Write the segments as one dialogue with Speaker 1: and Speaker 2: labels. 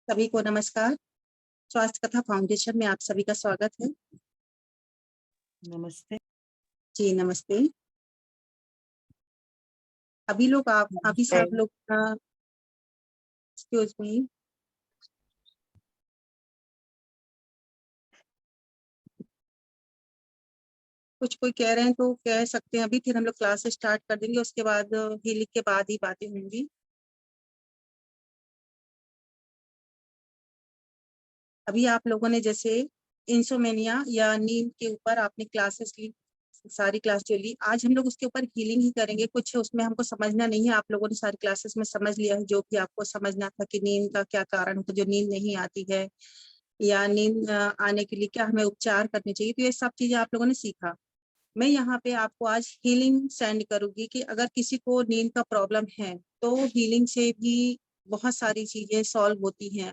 Speaker 1: सभी को नमस्कार। स्वास्थ्य कथा फाउंडेशन में आप सभी का स्वागत है।
Speaker 2: नमस्ते
Speaker 1: जी नमस्ते। अभी सब लोग एक्सक्यूज मी, कुछ कोई कह रहे हैं तो कह सकते हैं अभी, फिर हम लोग क्लास स्टार्ट कर देंगे, उसके बाद हीलिंग के बाद ही बातें होंगी। अभी आप लोगों ने जैसे इंसोमेनिया या नींद के ऊपर आपने क्लासेस ली, सारी क्लास जो ली, आज हम लोग उसके ऊपर हीलिंग ही करेंगे। कुछ उसमें हमको समझना नहीं है, आप लोगों ने सारी क्लासेस में समझ लिया है जो कि आपको समझना था कि नींद का क्या कारण होता है, जो नींद नहीं आती है या नींद आने के लिए क्या हमें उपचार करने चाहिए। तो ये सब चीजें आप लोगों ने सीखा। मैं यहाँ पे आपको आज हीलिंग सेंड करूंगी कि अगर किसी को नींद का प्रॉब्लम है तो हीलिंग से भी बहुत सारी चीजें सॉल्व होती हैं।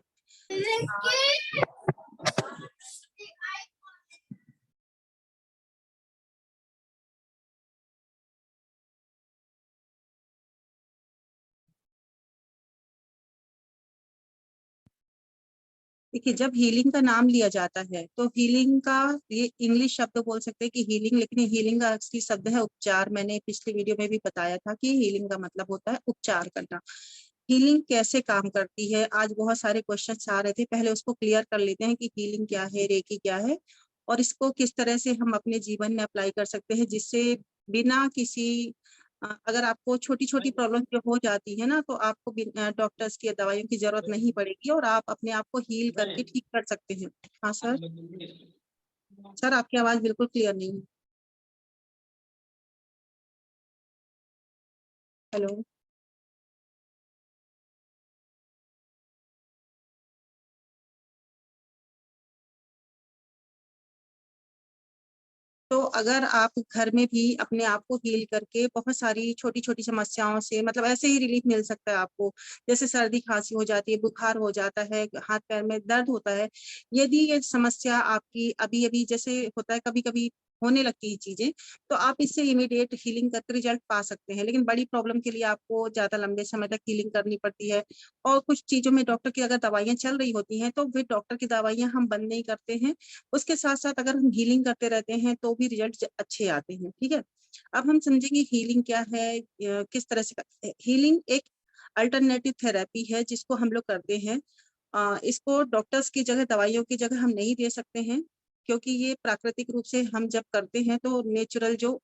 Speaker 1: देखिए, जब हीलिंग का नाम लिया जाता है तो हीलिंग का ये इंग्लिश शब्द बोल सकते हैं कि हीलिंग, लेकिन हीलिंग का असली शब्द है उपचार। मैंने पिछली वीडियो में भी बताया था कि हीलिंग का मतलब होता है उपचार करना। हीलिंग कैसे काम करती है, आज बहुत सारे क्वेश्चन आ रहे थे, पहले उसको क्लियर कर लेते हैं कि हीलिंग क्या है, रेकी क्या है, और इसको किस तरह से हम अपने जीवन में अप्लाई कर सकते हैं, जिससे बिना किसी अगर आपको छोटी छोटी प्रॉब्लम जो हो जाती है ना, तो आपको डॉक्टर्स की दवाइयों की जरूरत नहीं पड़ेगी और आप अपने आप को हील करके ठीक कर सकते हैं। हाँ सर, सर आपकी आवाज बिल्कुल क्लियर नहीं है। हेलो, तो अगर आप घर में भी अपने आप को हील करके बहुत सारी छोटी छोटी समस्याओं से, मतलब ऐसे ही रिलीफ मिल सकता है आपको, जैसे सर्दी खांसी हो जाती है, बुखार हो जाता है, हाथ पैर में दर्द होता है, यदि ये समस्या आपकी अभी अभी जैसे होता है कभी कभी होने लगती है चीजें, तो आप इससे इमीडिएट हीलिंग करके रिजल्ट पा सकते हैं। लेकिन बड़ी प्रॉब्लम के लिए आपको ज्यादा लंबे समय तक हीलिंग करनी पड़ती है, और कुछ चीजों में डॉक्टर की अगर दवाइयां चल रही होती हैं तो फिर डॉक्टर की दवाइयां हम बंद नहीं करते हैं, उसके साथ साथ अगर हम हीलिंग करते रहते हैं तो भी रिजल्ट अच्छे आते हैं। ठीक है, अब हम समझेंगे हीलिंग क्या है, किस तरह से हीलिंग एक अल्टरनेटिव थेरेपी है जिसको हम लोग करते हैं। इसको डॉक्टर्स की जगह, दवाइयों की जगह हम नहीं दे सकते हैं, क्योंकि ये प्राकृतिक रूप से हम जब करते हैं तो नेचुरल जो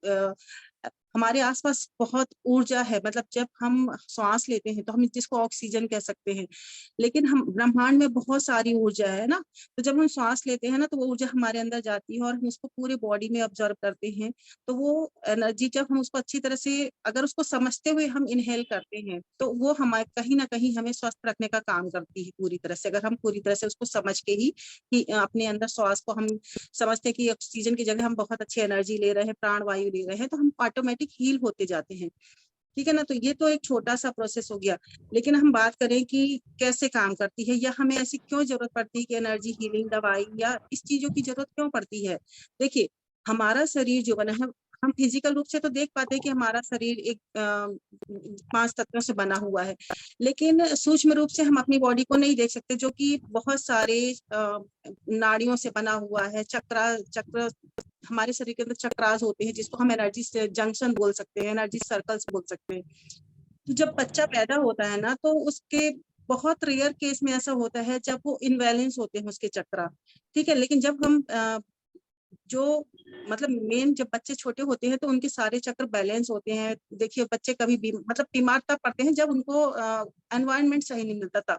Speaker 1: हमारे आसपास बहुत ऊर्जा है, मतलब जब हम श्वास लेते हैं तो हम जिसको ऑक्सीजन कह सकते हैं, लेकिन हम ब्रह्मांड में बहुत सारी ऊर्जा है ना, तो जब हम श्वास लेते हैं ना तो वो ऊर्जा हमारे अंदर जाती है और हम उसको पूरे बॉडी में ऑब्जर्व करते हैं। तो वो एनर्जी जब हम उसको अच्छी तरह से, अगर उसको समझते हुए हम इनहेल करते हैं तो वो हमारे कहीं ना कहीं हमें स्वस्थ रखने का काम करती है पूरी तरह से, अगर हम पूरी तरह से उसको समझ के ही अपने अंदर श्वास को हम समझते हैं कि ऑक्सीजन की जगह हम बहुत अच्छी एनर्जी ले रहे हैं, प्राण वायु ले रहे हैं, तो हम ऑटोमेटिक हील होते जाते हैं। ठीक है ना, तो ये तो एक छोटा सा प्रोसेस हो गया। लेकिन हम बात करें कि कैसे काम करती है या हमें ऐसी क्यों जरूरत पड़ती है कि एनर्जी, हीलिंग, दवाई या इस चीजों की जरूरत क्यों पड़ती है। देखिए, हमारा शरीर जो बना है, हम फिजिकल रूप से तो देख पाते हैं कि हमारा शरीर एक 5 तत्वों से बना हुआ है, लेकिन सूक्ष्म रूप से हम अपनी बॉडी को नहीं देख सकते, जो कि बहुत सारे नाड़ियों से बना हुआ है। चक्र हमारे शरीर के अंदर चक्रास होते हैं, जिसको हम एनर्जी जंक्शन बोल सकते हैं, एनर्जी सर्कल्स बोल सकते हैं। तो जब बच्चा पैदा होता है ना, तो उसके बहुत रेयर केस में ऐसा होता है जब वो इनबैलेंस होते हैं उसके चक्रा। ठीक है, लेकिन जब हम जो मतलब मेन, जब बच्चे छोटे होते हैं तो उनके सारे चक्र बैलेंस होते हैं। देखिए, बच्चे कभी भी मतलब बीमार तब पड़ते हैं जब उनको एनवायरनमेंट सही नहीं मिलता था,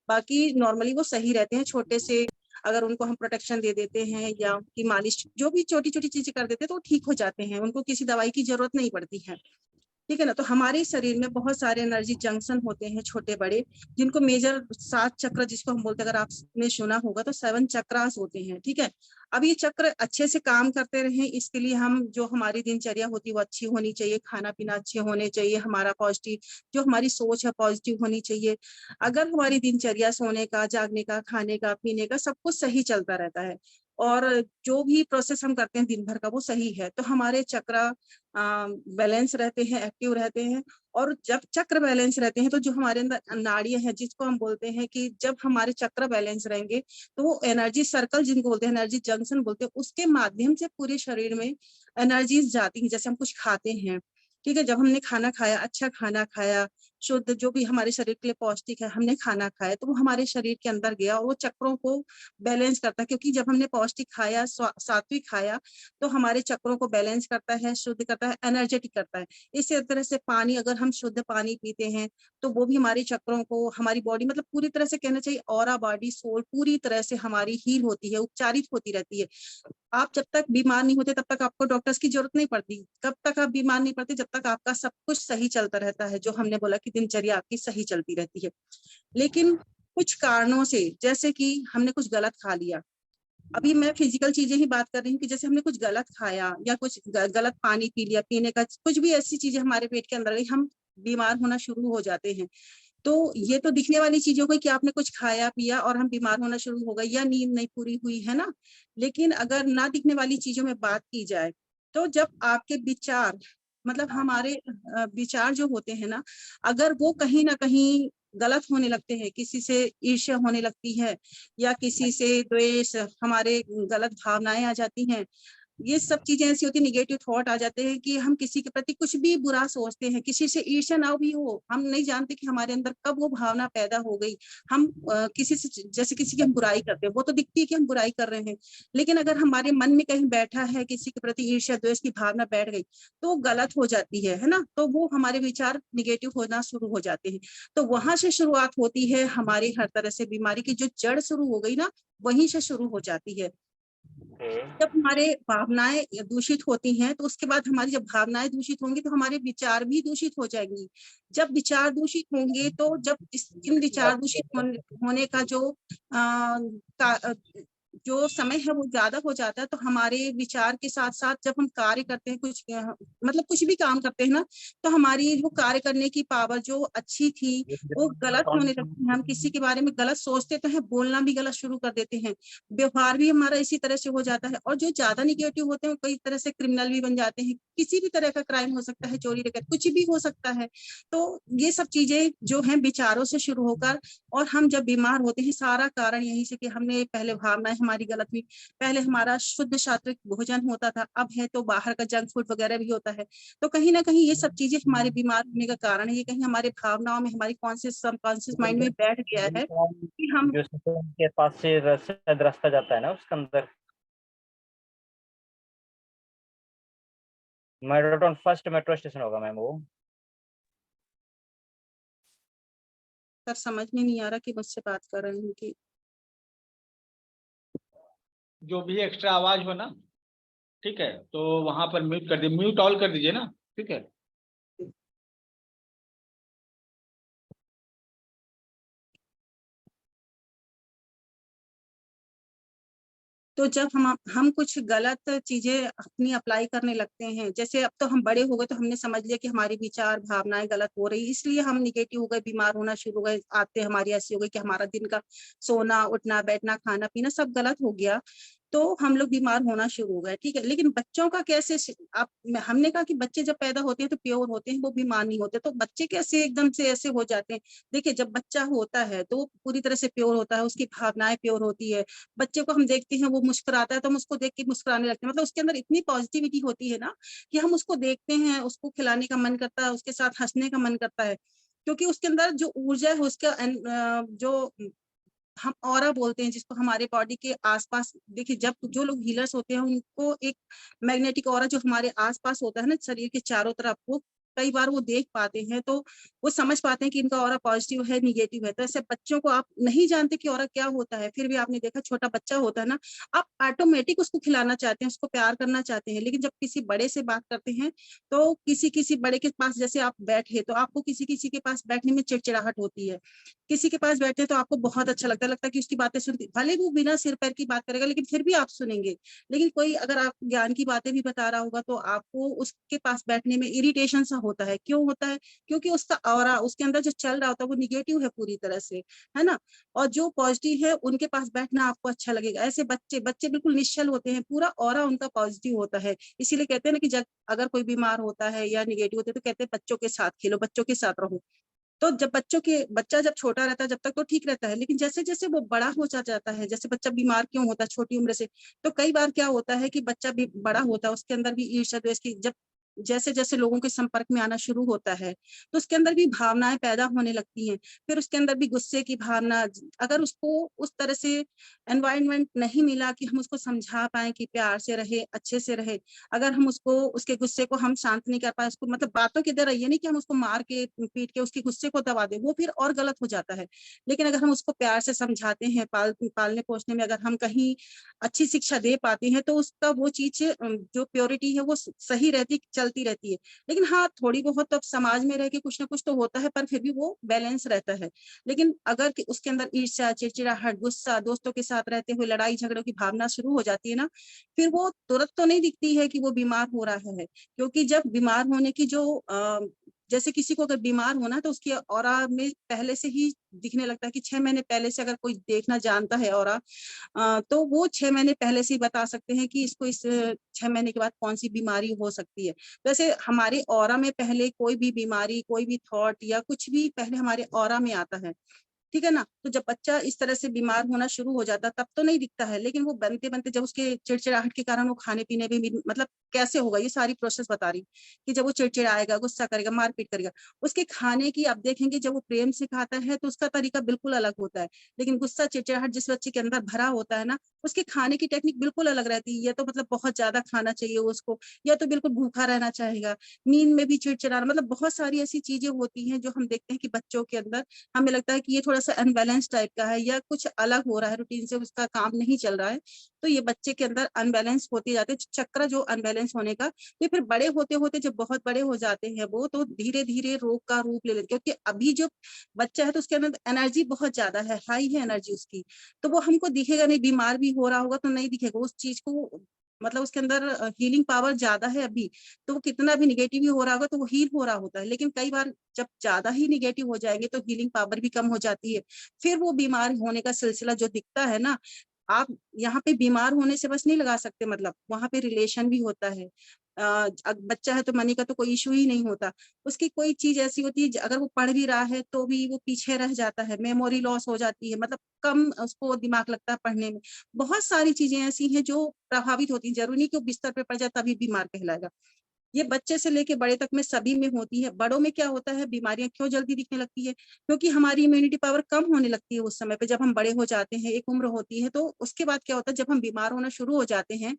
Speaker 1: बाकी नॉर्मली वो सही रहते हैं। छोटे से अगर उनको हम प्रोटेक्शन दे देते हैं या उनकी मालिश, जो भी छोटी छोटी चीजें कर देते हैं तो वो ठीक हो जाते हैं, उनको किसी दवाई की जरूरत नहीं पड़ती है। ठीक है ना, तो हमारे शरीर में बहुत सारे एनर्जी जंक्शन होते हैं छोटे बड़े, जिनको मेजर 7 चक्र जिसको हम बोलते हैं, अगर आपने सुना होगा तो 7 चक्रास होते हैं। ठीक है, अब ये चक्र अच्छे से काम करते रहे, इसके लिए हम जो हमारी दिनचर्या होती है वो अच्छी होनी चाहिए, खाना पीना अच्छे होने चाहिए, हमारा पॉजिटिव जो हमारी सोच है पॉजिटिव होनी चाहिए। अगर हमारी दिनचर्या सोने का, जागने का, खाने का, पीने का सब कुछ सही चलता रहता है और जो भी प्रोसेस हम करते हैं दिन भर का वो सही है, तो हमारे चक्र बैलेंस रहते हैं, एक्टिव रहते हैं। और जब चक्र बैलेंस रहते हैं तो जो हमारे अंदर नाड़ियां हैं, जिसको हम बोलते हैं कि जब हमारे चक्र बैलेंस रहेंगे तो वो एनर्जी सर्कल, जिनको बोलते हैं एनर्जी जंक्शन बोलते हैं, उसके माध्यम से पूरे शरीर में एनर्जीज जाती हैं। जैसे हम कुछ खाते हैं, ठीक है, जब हमने खाना खाया, अच्छा खाना खाया, शुद्ध जो भी हमारे शरीर के लिए पौष्टिक है, हमने खाना खाया, तो वो हमारे शरीर के अंदर गया और वो चक्रों को बैलेंस करता है। क्योंकि जब हमने पौष्टिक खाया, सात्विक खाया, तो हमारे चक्रों को बैलेंस करता है, शुद्ध करता है, एनर्जेटिक करता है। इसी तरह से पानी, अगर हम शुद्ध पानी पीते हैं तो वो भी हमारे चक्रों को, हमारी बॉडी, मतलब पूरी तरह से कहना चाहिए ऑरा, बॉडी, सोल पूरी तरह से हमारी हील होती है, उपचारित होती रहती है। आप जब तक बीमार नहीं होते तब तक आपको डॉक्टर्स की जरूरत नहीं पड़ती। कब तक आप बीमार नहीं पड़ते? जब तक आपका सब कुछ सही चलता रहता है, जो हमने बोला कि दिनचर्या आपकी सही चलती रहती है। लेकिन कुछ कारणों से, जैसे कि हमने कुछ गलत खा लिया, अभी मैं फिजिकल चीजें ही बात कर रही हूँ कि जैसे हमने कुछ गलत खाया या कुछ गलत पानी पी लिया, पीने का कुछ भी ऐसी चीजें हमारे पेट के अंदर गई, हम बीमार होना शुरू हो जाते हैं। तो ये तो दिखने वाली चीज हो गई कि आपने कुछ खाया पिया और हम बीमार होना शुरू हो गए, या नींद नहीं पूरी हुई, है ना। लेकिन अगर ना दिखने वाली चीजों में बात की जाए, तो जब आपके विचार, मतलब हमारे विचार जो होते हैं ना, अगर वो कहीं ना कहीं गलत होने लगते हैं, किसी से ईर्ष्या होने लगती है या किसी से द्वेष, हमारे गलत भावनाएं आ जाती हैं, ये सब चीजें ऐसी होती है, निगेटिव थॉट आ जाते हैं कि हम किसी के प्रति कुछ भी बुरा सोचते हैं, किसी से ईर्ष्या ना भी हो, हम नहीं जानते कि हमारे अंदर कब वो भावना पैदा हो गई। हम किसी से, जैसे किसी की हम बुराई करते हैं, वो तो दिखती है कि हम बुराई कर रहे हैं, लेकिन अगर हमारे मन में कहीं बैठा है किसी के प्रति ईर्ष्या द्वेष की भावना बैठ गई, तो वो गलत हो जाती है ना। तो वो हमारे विचार निगेटिव होना शुरू हो जाते हैं। तो वहां से शुरुआत होती है हमारी हर तरह से बीमारी की, जो जड़ शुरू हो गई ना, वहीं से शुरू हो जाती है। जब हमारे भावनाएं दूषित होती हैं, तो उसके बाद हमारी जब भावनाएं दूषित होंगी तो हमारे विचार भी दूषित हो जाएंगी। जब विचार दूषित होंगे, तो जब इन विचार दूषित होने का जो समय है वो ज्यादा हो जाता है, तो हमारे विचार के साथ साथ जब हम कार्य करते हैं, कुछ मतलब कुछ भी काम करते हैं ना, तो हमारी वो कार्य करने की पावर जो अच्छी थी वो गलत होने लगती है। हम किसी के बारे में गलत सोचते तो हैं, बोलना भी गलत शुरू कर देते हैं, व्यवहार भी हमारा इसी तरह से हो जाता है। और जो ज्यादा निगेटिव होते हैं कई तरह से क्रिमिनल भी बन जाते हैं, किसी भी तरह का क्राइम हो सकता है, चोरी डकैती कुछ भी हो सकता है। तो ये सब चीजें जो हैं विचारों से शुरू होकर, और हम जब बीमार होते हैं, सारा कारण यही से कि हमने पहले भावनाएं हमारी गलत हुई। पहले हमारा शुद्ध सात्विक भोजन होता था, अब है तो बाहर का जंक फूड वगैरह भी होता है। तो कहीं ना कहीं ये सब चीजें हमारे बीमार होने का कारण है। ये कहीं हमारे भावनाओं में, हमारी कॉन्शियस सबकॉन्शियस माइंड में बैठ गया है कि हम,
Speaker 2: जो के पास से शायद रास्ता जाता है ना उसके अंदर, मेट्रोटॉन फर्स्ट मेट्रो स्टेशन होगा मैम वो।
Speaker 1: सर समझ में नहीं आ रहा कि मुझसे बात कर रहे हैं कि
Speaker 3: जो भी एक्स्ट्रा आवाज हो ना, ठीक है, तो वहां पर म्यूट कर दीजिए, म्यूट ऑल कर दीजिए ना, ठीक है।
Speaker 1: तो जब हम कुछ गलत चीजें अपनी अप्लाई करने लगते हैं, जैसे अब तो हम बड़े हो गए, तो हमने समझ लिया कि हमारी विचार भावनाएं गलत हो रही, इसलिए हम निगेटिव हो गए, बीमार होना शुरू हो गए, आते हमारी ऐसी हो गई कि हमारा दिन का सोना उठना बैठना खाना पीना सब गलत हो गया, तो हम लोग बीमार होना शुरू हो गए। ठीक है, लेकिन बच्चों का कैसे, आप, हमने कहा कि बच्चे जब पैदा होते हैं तो प्योर होते हैं, वो बीमार नहीं होते, तो बच्चे कैसे एकदम से ऐसे हो जाते हैं? देखिए, जब बच्चा होता है तो वो पूरी तरह से प्योर होता है, उसकी भावनाएं प्योर होती है। बच्चे को हम देखते हैं, वो मुस्कुराता है तो हम उसको देख के मुस्कुराने लगते हैं, मतलब उसके अंदर इतनी पॉजिटिविटी होती है ना कि हम उसको देखते हैं, उसको खिलाने का मन करता है, उसके साथ हंसने का मन करता है, क्योंकि उसके अंदर जो ऊर्जा है, उसका जो हम ऑरा बोलते हैं, जिसको हमारे बॉडी के आसपास, देखिए जब जो लोग हीलर्स होते हैं उनको एक मैग्नेटिक ऑरा जो हमारे आसपास होता है ना, शरीर के चारों तरफ, वो कई बार वो देख पाते हैं, तो वो समझ पाते हैं कि इनका ऑरा पॉजिटिव है निगेटिव है। तो ऐसे बच्चों को आप नहीं जानते कि ऑरा क्या होता है, फिर भी आपने देखा छोटा बच्चा होता है ना, आप ऑटोमेटिक उसको खिलाना चाहते हैं, उसको प्यार करना चाहते हैं। लेकिन जब किसी बड़े से बात करते हैं, तो किसी किसी बड़े के पास जैसे आप बैठे, तो आपको किसी किसी के पास बैठने में चिड़चिड़ाहट होती है, किसी के पास बैठे तो आपको बहुत अच्छा लगता है कि उसकी बातें सुनती, भले वो बिना सिर पैर की बात करेगा लेकिन फिर भी आप सुनेंगे। लेकिन कोई अगर आप ज्ञान की बातें भी बता रहा होगा तो आपको उसके पास बैठने में इरिटेशन सा होता है। क्यों होता है? क्योंकि उसका ऑरा, उसके अंदर जो चल रहा होता है वो निगेटिव है पूरी तरह से, है ना? और जो पॉजिटिव है उनके पास बैठना आपको अच्छा लगेगा। ऐसे बच्चे बिल्कुल निश्चल होते हैं, पूरा ऑरा उनका पॉजिटिव होता है। इसीलिए कहते हैं ना कि जब अगर कोई बीमार होता है या निगेटिव होता है तो कहते हैं बच्चों के साथ खेलो, बच्चों के साथ रहो। तो जब बच्चा जब छोटा रहता है जब तक तो ठीक रहता है, लेकिन जैसे-जैसे वो बड़ा हो जाता है, जैसे बच्चा बीमार क्यों होता है छोटी उम्र से, तो कई बार क्या होता है कि बच्चा भी बड़ा होता है, उसके अंदर भी ईर्ष्या द्वेष की जब जैसे-जैसे लोगों के संपर्क में आना शुरू होता है, तो उसके अंदर भी भावनाएँ पैदा होने लगती हैं। फिर उसके अंदर भी गुस्से की भावना, अगर उसको उस तरह से एनवायरनमेंट नहीं मिला कि हम उसको समझा पाएँ कि प्यार से रहे, अच्छे से रहे, अगर हम उसको उसके गुस्से को हम शांत नहीं कर पाए, उसको मतलब बातों के द्वारा, ये नहीं कि हम उसको मार के, पीट के उसके गुस्से को दबा दें, वो फिर और गलत हो जाता है। लेकिन अगर हम उसको प्यार से समझाते हैं, पालने-पोसने में अगर हम कहीं अच्छी शिक्षा दे पाते हैं, तो उसका वो चीज़ जो प्योरिटी है वो सही रहती, चलती रहती है। लेकिन हाँ, थोड़ी बहुत अब समाज में रह के कुछ ना कुछ तो होता है, पर फिर भी वो बैलेंस रहता है। लेकिन अगर कि उसके अंदर ईर्ष्या, चिड़चिड़ाहट, गुस्सा, दोस्तों के साथ रहते हुए लड़ाई झगड़ों की भावना शुरू हो जाती है ना, फिर वो तुरंत तो नहीं दिखती है कि वो बीमार हो रहा है। क्योंकि जब बीमार होने की जो जैसे किसी को अगर बीमार होना है तो उसकी ऑरा में पहले से ही दिखने लगता है कि 6 महीने पहले से अगर कोई देखना जानता है ऑरा, तो वो 6 महीने पहले से ही बता सकते हैं कि इसको इस 6 महीने के बाद कौन-सी बीमारी हो सकती है। वैसे हमारे ऑरा में पहले कोई भी बीमारी, कोई भी थॉट या कुछ भी पहले हमारे ऑरा में आता है। ठीक है ना? तो जब बच्चा इस तरह से बीमार होना शुरू हो जाता है तब तो नहीं दिखता है, लेकिन वो बनते-बनते जब उसके चिड़चिड़ाहट के कारण वो खाने-पीने में भी मतलब कैसे होगा, ये सारी प्रोसेस बता रही हूँ, कि जब वो चिड़चिड़ाएगा, गुस्सा करेगा, मार-पीट करेगा, उसके खाने की आप देखेंगे जब वो प्रेम से खाता है तो उसका तरीका बिल्कुल अलग होता है। लेकिन गुस्सा, चिड़चिड़ाहट जिस बच्चे के अंदर भरा होता है ना, उसके खाने की टेक्निक बिल्कुल अलग रहती है। या तो मतलब बहुत ज़्यादा खाना चाहिए उसको, या तो बिल्कुल भूखा रहना चाहेगा, नींद में भी चिड़चिड़ाना, मतलब बहुत सारी ऐसी चीज़ें होती हैं जो हम देखते हैं कि बच्चों के अंदर हमें लगता है कि ये थोड़ा-सा अनबैलेंस टाइप का है या कुछ अलग हो रहा है, रूटीन से उसका काम नहीं चल रहा है, तो ये बच्चे के अंदर अनबैलेंस होते जाते हैं। चक्र जो अनबैलेंस होने का, ये फिर बड़े होते-होते जब बहुत बड़े हो जाते हैं वो, तो धीरे-धीरे रोग का रूप ले लेते हैं। क्योंकि अभी जो बच्चा है तो उसके अंदर एनर्जी बहुत ज़्यादा है, हाई है एनर्जी उसकी, तो वो हमको दिखेगा नहीं, बीमार भी हो रहा होगा तो नहीं दिखेगा। उस चीज़ को मतलब उसके अंदर हीलिंग पावर ज़्यादा है अभी, तो वो कितना भी नेगेटिव भी हो रहा होगा तो वो हील हो रहा होता है। लेकिन कई बार जब ज़्यादा ही नेगेटिव हो जाएँगे तो हीलिंग पावर भी कम हो जाती है। फिर वो बीमार होने का सिलसिला जो दिखता है ना, आप यहाँ पे बीमार होने से बस नहीं लगा सकते, मतलब वहाँ पे रिलेशन भी होता है। बच्चा है तो मनी का तो कोई इश्यू ही नहीं होता। उसकी कोई चीज़ ऐसी होती है अगर वो पढ़ भी रहा है तो भी वो पीछे रह जाता है, मेमोरी लॉस हो जाती है, मतलब कम उसको दिमाग लगता है पढ़ने में। बहुत सारी चीज़ें ऐसी हैं जो प्रभावित होती हैं, ज़रूरी नहीं कि वो बिस्तर पे पड़ जाए तभी बीमार कहलाएगा। ये बच्चे से लेके बड़े तक में सभी में होती है। बड़ों में क्या होता है, बीमारियाँ क्यों जल्दी दिखने लगती है? क्योंकि हमारी इम्यूनिटी पावर कम होने लगती है उस समय पे जब हम बड़े हो जाते हैं, एक उम्र होती है, तो उसके बाद क्या होता है जब हम बीमार होना शुरू हो जाते हैं,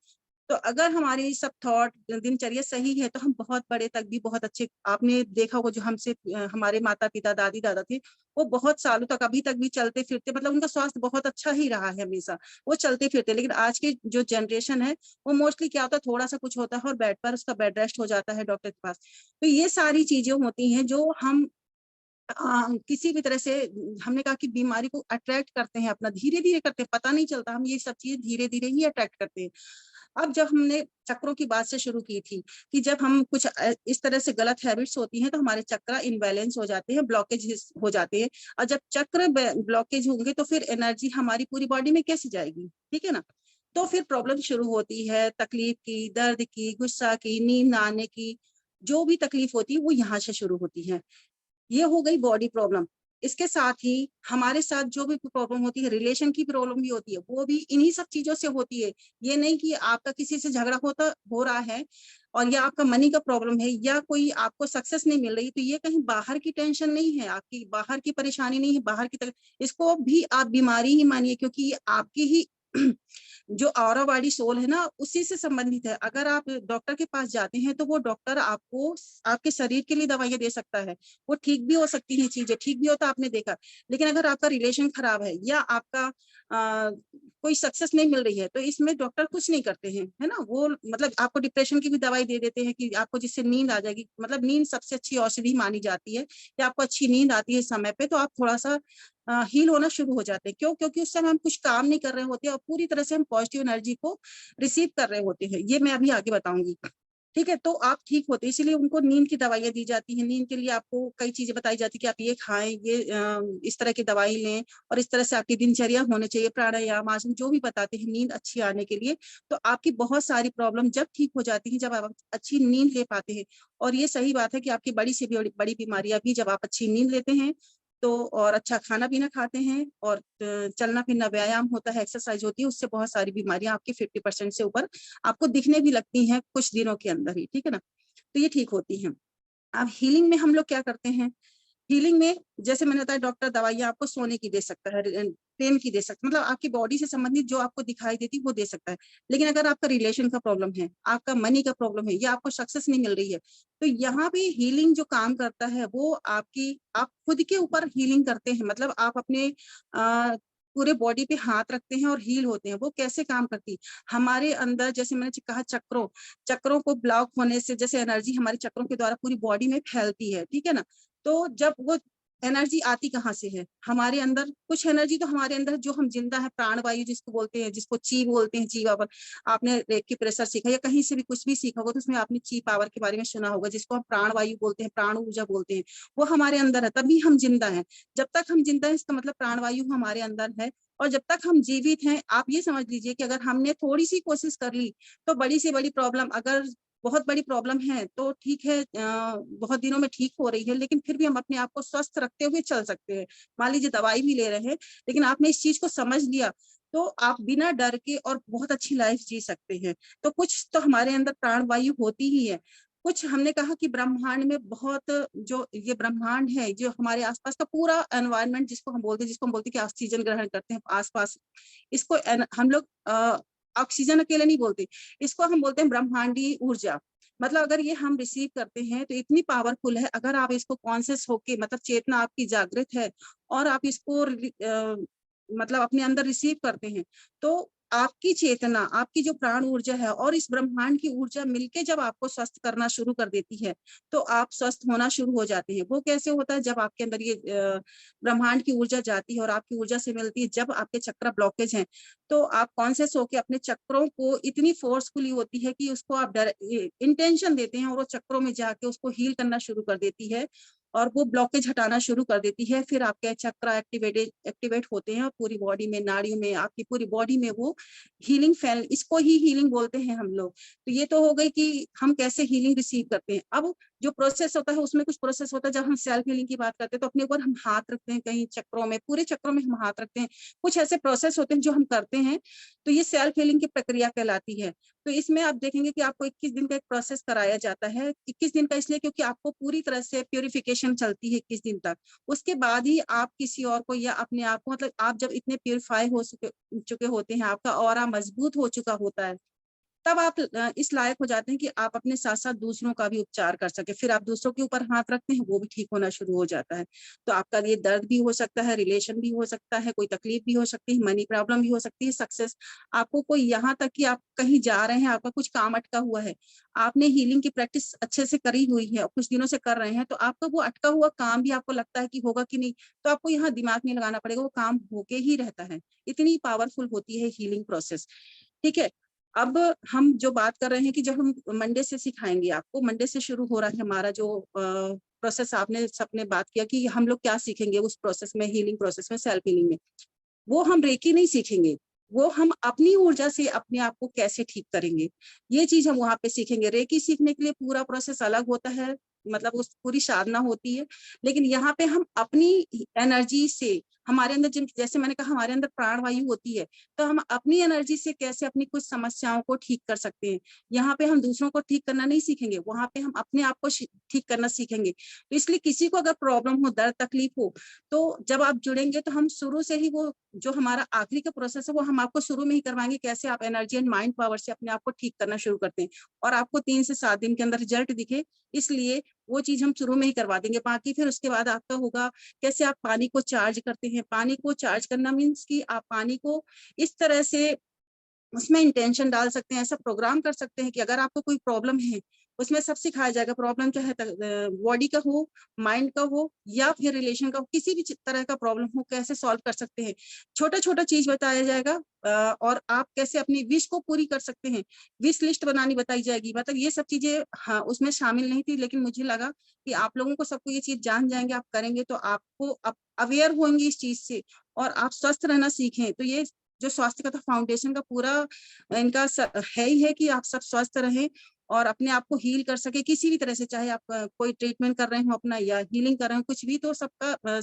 Speaker 1: तो अगर हमारी सब थॉट दिनचर्या सही है तो हम बहुत बड़े तक भी बहुत अच्छे, आपने देखा होगा जो हमसे हमारे माता-पिता, दादी-दादा थे, वो बहुत सालों तक अभी तक भी चलते-फिरते, मतलब उनका स्वास्थ्य बहुत अच्छा ही रहा है हमेशा। वो चलते-फिरते, लेकिन आज की जो जनरेशन है वो मोस्टली क्या होता है, थोड़ा-सा कुछ होता है और बेड पर उसका बेड रेस्ट हो जाता है डॉक्टर के पास। तो ये सारी चीज़ें होती हैं जो हम किसी भी तरह से हमने कहा कि बीमारी को अट्रैक्ट करते हैं अपना, धीरे-धीरे करते हैं, पता नहीं चलता, हम ये सब चीज़ें धीरे-धीरे ही अट्रैक्ट करते हैं। अब जब हमने चक्रों की बात से शुरू की थी कि जब हम कुछ इस तरह से गलत हैबिट्स होती हैं तो हमारे चक्र इम्बैलेंस हो जाते हैं, ब्लॉकेज हो जाते हैं, और जब चक्र ब्लॉकेज होंगे तो फिर एनर्जी हमारी पूरी बॉडी में कैसे जाएगी, ठीक है ना? तो फिर प्रॉब्लम शुरू होती है, तकलीफ की, दर्द की, गुस्सा की, नींद ना आने की, जो भी तकलीफ होती है वो यहाँ से शुरू होती है। ये हो गई बॉडी प्रॉब्लम। इसके साथ ही हमारे साथ जो भी प्रॉब्लम होती है, रिलेशन की प्रॉब्लम भी होती है, वो भी इन्हीं सब चीज़ों से होती है। ये नहीं कि आपका किसी से झगड़ा हो रहा है और या आपका मनी का प्रॉब्लम है या कोई आपको सक्सेस नहीं मिल रही, तो ये कहीं बाहर की टेंशन नहीं है, आपकी बाहर की परेशानी नहीं है, बाहर की इसको भी आप बीमारी ही मानिए, क्योंकि ये आपकी ही जो ऑरा बॉडी सोल है ना, उसी से संबंधित है। अगर आप डॉक्टर के पास जाते हैं, तो वो डॉक्टर आपको आपके शरीर के लिए दवाइयाँ दे सकता है। वो ठीक भी हो सकती हैं चीज़ें, ठीक भी होता आपने देखा। लेकिन अगर आपका रिलेशन खराब है या आपका कोई सक्सेस नहीं मिल रही है, तो इसमें डॉक्टर कुछ नहीं करते हैं, है ना? वो मतलब आपको डिप्रेशन की भी दवाई दे देते हैं कि आपको जिससे नींद आ जाएगी, मतलब नींद सबसे अच्छी औषधि मानी जाती है कि आपको अच्छी नींद आती है समय पे, तो आप थोड़ा-सा हील होना शुरू हो जाते हैं। क्यों? क्योंकि उस समय हम कुछ काम नहीं कर रहे होते और पूरी तरह से हम पॉजिटिव एनर्जी को रिसीव कर रहे होते हैं। ये मैं अभी आगे बताऊँगी। ठीक है, तो आप ठीक होते हैं। इसीलिए उनको नींद की दवाइयाँ दी जाती हैं। नींद के लिए आपको कई चीजें बताई जाती है कि आप ये खाएं, ये इस तरह की दवाई लें और इस तरह से आपकी दिनचर्या होनी चाहिए, प्राणायाम, आसन जो भी बताते हैं नींद अच्छी आने के लिए। तो आपकी बहुत सारी प्रॉब्लम जब ठीक हो जाती है, जब आप अच्छी नींद ले पाते हैं। और ये सही बात है कि आपकी बड़ी से बड़ी बीमारियां भी जब आप अच्छी नींद लेते हैं तो, और अच्छा खाना पीना खाते हैं और चलना फिरना, व्यायाम होता है, एक्सरसाइज होती है, उससे बहुत सारी बीमारियां आपकी 50% से ऊपर आपको दिखने भी लगती हैं कुछ दिनों के अंदर ही, ठीक है ना। तो ये ठीक होती हैं। अब हीलिंग में हम लोग क्या करते हैं, हीलिंग में जैसे मैंने बताया, डॉक्टर दवाइयाँ आपको सोने की दे सकता है, पेन की दे सकता है, मतलब आपकी बॉडी से संबंधित जो आपको दिखाई देती है वो दे सकता है। लेकिन अगर आपका रिलेशन का प्रॉब्लम है, आपका मनी का प्रॉब्लम है, या आपको सक्सेस नहीं मिल रही है, तो यहाँ पे हीलिंग जो काम करता है वो आप खुद के ऊपर हीलिंग करते हैं। मतलब आप अपने पूरे बॉडी पे हाथ रखते हैं और हील होते हैं। वो कैसे काम करती है, हमारे अंदर जैसे मैंने कहा चक्रों को ब्लॉक होने से, जैसे एनर्जी हमारे चक्रों के द्वारा पूरी बॉडी में फैलती है, ठीक है ना। तो जब वो एनर्जी आती कहाँ से है, हमारे अंदर कुछ एनर्जी तो हमारे अंदर जो हम जिंदा है, प्राणवायु जिसको बोलते हैं, जिसको ची बोलते हैं, ची पावर। आपने रेकी प्रेशर सीखा या कहीं से भी कुछ भी सीखा होगा तो उसमें आपने ची पावर के बारे में सुना होगा, जिसको हम प्राणवायु बोलते हैं, प्राण ऊर्जा बोलते हैं। वो हमारे अंदर है, तभी हम जिंदा हैं। जब तक हम जिंदा हैं इसका मतलब प्राणवायु हमारे अंदर है। और जब तक हम जीवित हैं, आप ये समझ लीजिए कि अगर हमने थोड़ी सी कोशिश कर ली तो बड़ी से बड़ी प्रॉब्लम, अगर बहुत बड़ी प्रॉब्लम है तो ठीक है, बहुत दिनों में ठीक हो रही है, लेकिन फिर भी हम अपने आप को स्वस्थ रखते हुए चल सकते हैं। मान लीजिए दवाई भी ले रहे हैं, लेकिन आपने इस चीज को समझ लिया तो आप बिना डर के और बहुत अच्छी लाइफ जी सकते हैं। तो कुछ तो हमारे अंदर प्राणवायु होती ही है। कुछ हमने कहा कि ब्रह्मांड में बहुत, जो ये ब्रह्मांड है, जो हमारे आसपास का पूरा एनवायरनमेंट जिसको हम बोलते हैं कि ऑक्सीजन ग्रहण करते हैं आसपास, इसको हम लोग ऑक्सीजन अकेले नहीं बोलते, इसको हम बोलते हैं ब्रह्मांडीय ऊर्जा। मतलब अगर ये हम रिसीव करते हैं तो इतनी पावरफुल है, अगर आप इसको कॉन्शियस होके, मतलब चेतना आपकी जागृत है और आप इसको मतलब अपने अंदर रिसीव करते हैं, तो आपकी चेतना, आपकी जो प्राण ऊर्जा है और इस ब्रह्मांड की ऊर्जा मिलके जब आपको स्वस्थ करना शुरू कर देती है, तो आप स्वस्थ होना शुरू हो जाते हैं। वो कैसे होता है, जब आपके अंदर ये ब्रह्मांड की ऊर्जा जाती है और आपकी ऊर्जा से मिलती है, जब आपके चक्र ब्लॉकेज हैं, तो आप कॉन्शियस होके अपने चक्रों को, इतनी फोर्सफुली होती है कि उसको आप इंटेंशन देते हैं और वो चक्रों में जाके उसको हील करना शुरू कर देती है और वो ब्लॉकेज हटाना शुरू कर देती है। फिर आपके चक्र एक्टिवेट होते हैं और पूरी बॉडी में, नाड़ियों में, आपकी पूरी बॉडी में वो हीलिंग फैल, इसको ही हीलिंग बोलते हैं हम लोग। तो ये तो हो गई कि हम कैसे हीलिंग रिसीव करते हैं। अब जो प्रोसेस होता है उसमें कुछ प्रोसेस होता है, जब हम सेल्फ हीलिंग की बात करते हैं तो अपने ऊपर हम हाथ रखते हैं, कहीं चक्रों में, पूरे चक्रों में हम हाथ रखते हैं। कुछ ऐसे प्रोसेस होते हैं जो हम करते हैं, तो ये सेल्फ हीलिंग की प्रक्रिया कहलाती है। तो इसमें आप देखेंगे कि आपको 21 दिन का एक प्रोसेस कराया जाता है। 21 दिन का इसलिए क्योंकि आपको पूरी तरह से प्यूरिफिकेशन चलती है 21 दिन तक। उसके बाद ही आप किसी और को या अपने आप को, मतलब आप जब इतने प्यूरिफाई हो चुके होते हैं, आपका ऑरा मजबूत हो चुका होता है, तब आप इस लायक हो जाते हैं कि आप अपने साथ साथ दूसरों का भी उपचार कर सके। फिर आप दूसरों के ऊपर हाथ रखते हैं, वो भी ठीक होना शुरू हो जाता है। तो आपका ये दर्द भी हो सकता है, रिलेशन भी हो सकता है, कोई तकलीफ भी हो सकती है, मनी प्रॉब्लम भी हो सकती है, सक्सेस, आपको कोई, यहाँ तक कि आप कहीं जा रहे हैं, आपका कुछ काम अटका हुआ है, आपने हीलिंग की प्रैक्टिस अच्छे से करी हुई है और कुछ दिनों से कर रहे हैं, तो आपका वो अटका हुआ काम भी आपको लगता है कि होगा कि नहीं, तो आपको यहाँ दिमाग नहीं लगाना पड़ेगा, वो काम होके ही रहता है। इतनी पावरफुल होती है हीलिंग प्रोसेस, ठीक है। अब हम जो बात कर रहे हैं कि जब हम मंडे से सिखाएंगे आपको, मंडे से शुरू हो रहा है हमारा जो प्रोसेस, आपने सबने बात किया कि हम लोग क्या सीखेंगे उस प्रोसेस में, हीलिंग प्रोसेस में, सेल्फ हीलिंग में। वो हम रेकी नहीं सीखेंगे, वो हम अपनी ऊर्जा से अपने आप को कैसे ठीक करेंगे, ये चीज हम वहां पे सीखेंगे। रेकी सीखने के लिए पूरा प्रोसेस अलग होता है, मतलब उस पूरी साधना होती है। लेकिन यहाँ पे हम अपनी एनर्जी से, हमारे अंदर जैसे मैंने कहा हमारे अंदर प्राणवायु होती है, तो हम अपनी एनर्जी से कैसे अपनी कुछ समस्याओं को ठीक कर सकते हैं। यहाँ पे हम दूसरों को ठीक करना नहीं सीखेंगे, वहां पे हम अपने आप को ठीक करना सीखेंगे। तो इसलिए किसी को अगर प्रॉब्लम हो, दर्द तकलीफ हो, तो जब आप जुड़ेंगे तो हम शुरू से ही वो जो हमारा आखिरी का प्रोसेस है वो हम आपको शुरू में ही करवाएंगे, कैसे आप एनर्जी एंड माइंड पावर से अपने आप को ठीक करना शुरू करते हैं और आपको 3 से 7 दिन के अंदर रिजल्ट दिखे, इसलिए वो चीज हम शुरू में ही करवा देंगे। बाकी फिर उसके बाद आपका होगा कैसे आप पानी को चार्ज करते हैं। पानी को चार्ज करना मीन्स कि आप पानी को इस तरह से उसमें इंटेंशन डाल सकते हैं, ऐसा प्रोग्राम कर सकते हैं कि अगर आपको कोई प्रॉब्लम है उसमें सब सिखाया जाएगा। प्रॉब्लम चाहे बॉडी का हो, माइंड का हो या फिर रिलेशन का हो, किसी भी तरह का प्रॉब्लम हो कैसे सॉल्व कर सकते हैं, छोटा छोटा चीज बताया जाएगा। और आप कैसे अपनी विश को पूरी कर सकते हैं, विश लिस्ट बनानी बताई जाएगी। मतलब ये सब चीजें हाँ उसमें शामिल नहीं थी, लेकिन मुझे लगा कि आप लोगों को सबको ये चीज जान जाएंगे, आप करेंगे तो आपको अवेयर होंगे इस चीज से और आप स्वस्थ रहना सीखें। तो ये जो स्वास्थ्य कथा फाउंडेशन का पूरा इनका है ही है कि आप सब स्वस्थ रहें और अपने आप को हील कर सके किसी भी तरह से, चाहे आप कोई ट्रीटमेंट कर रहे हो अपना या हीलिंग कर रहे हो, कुछ भी। तो सबका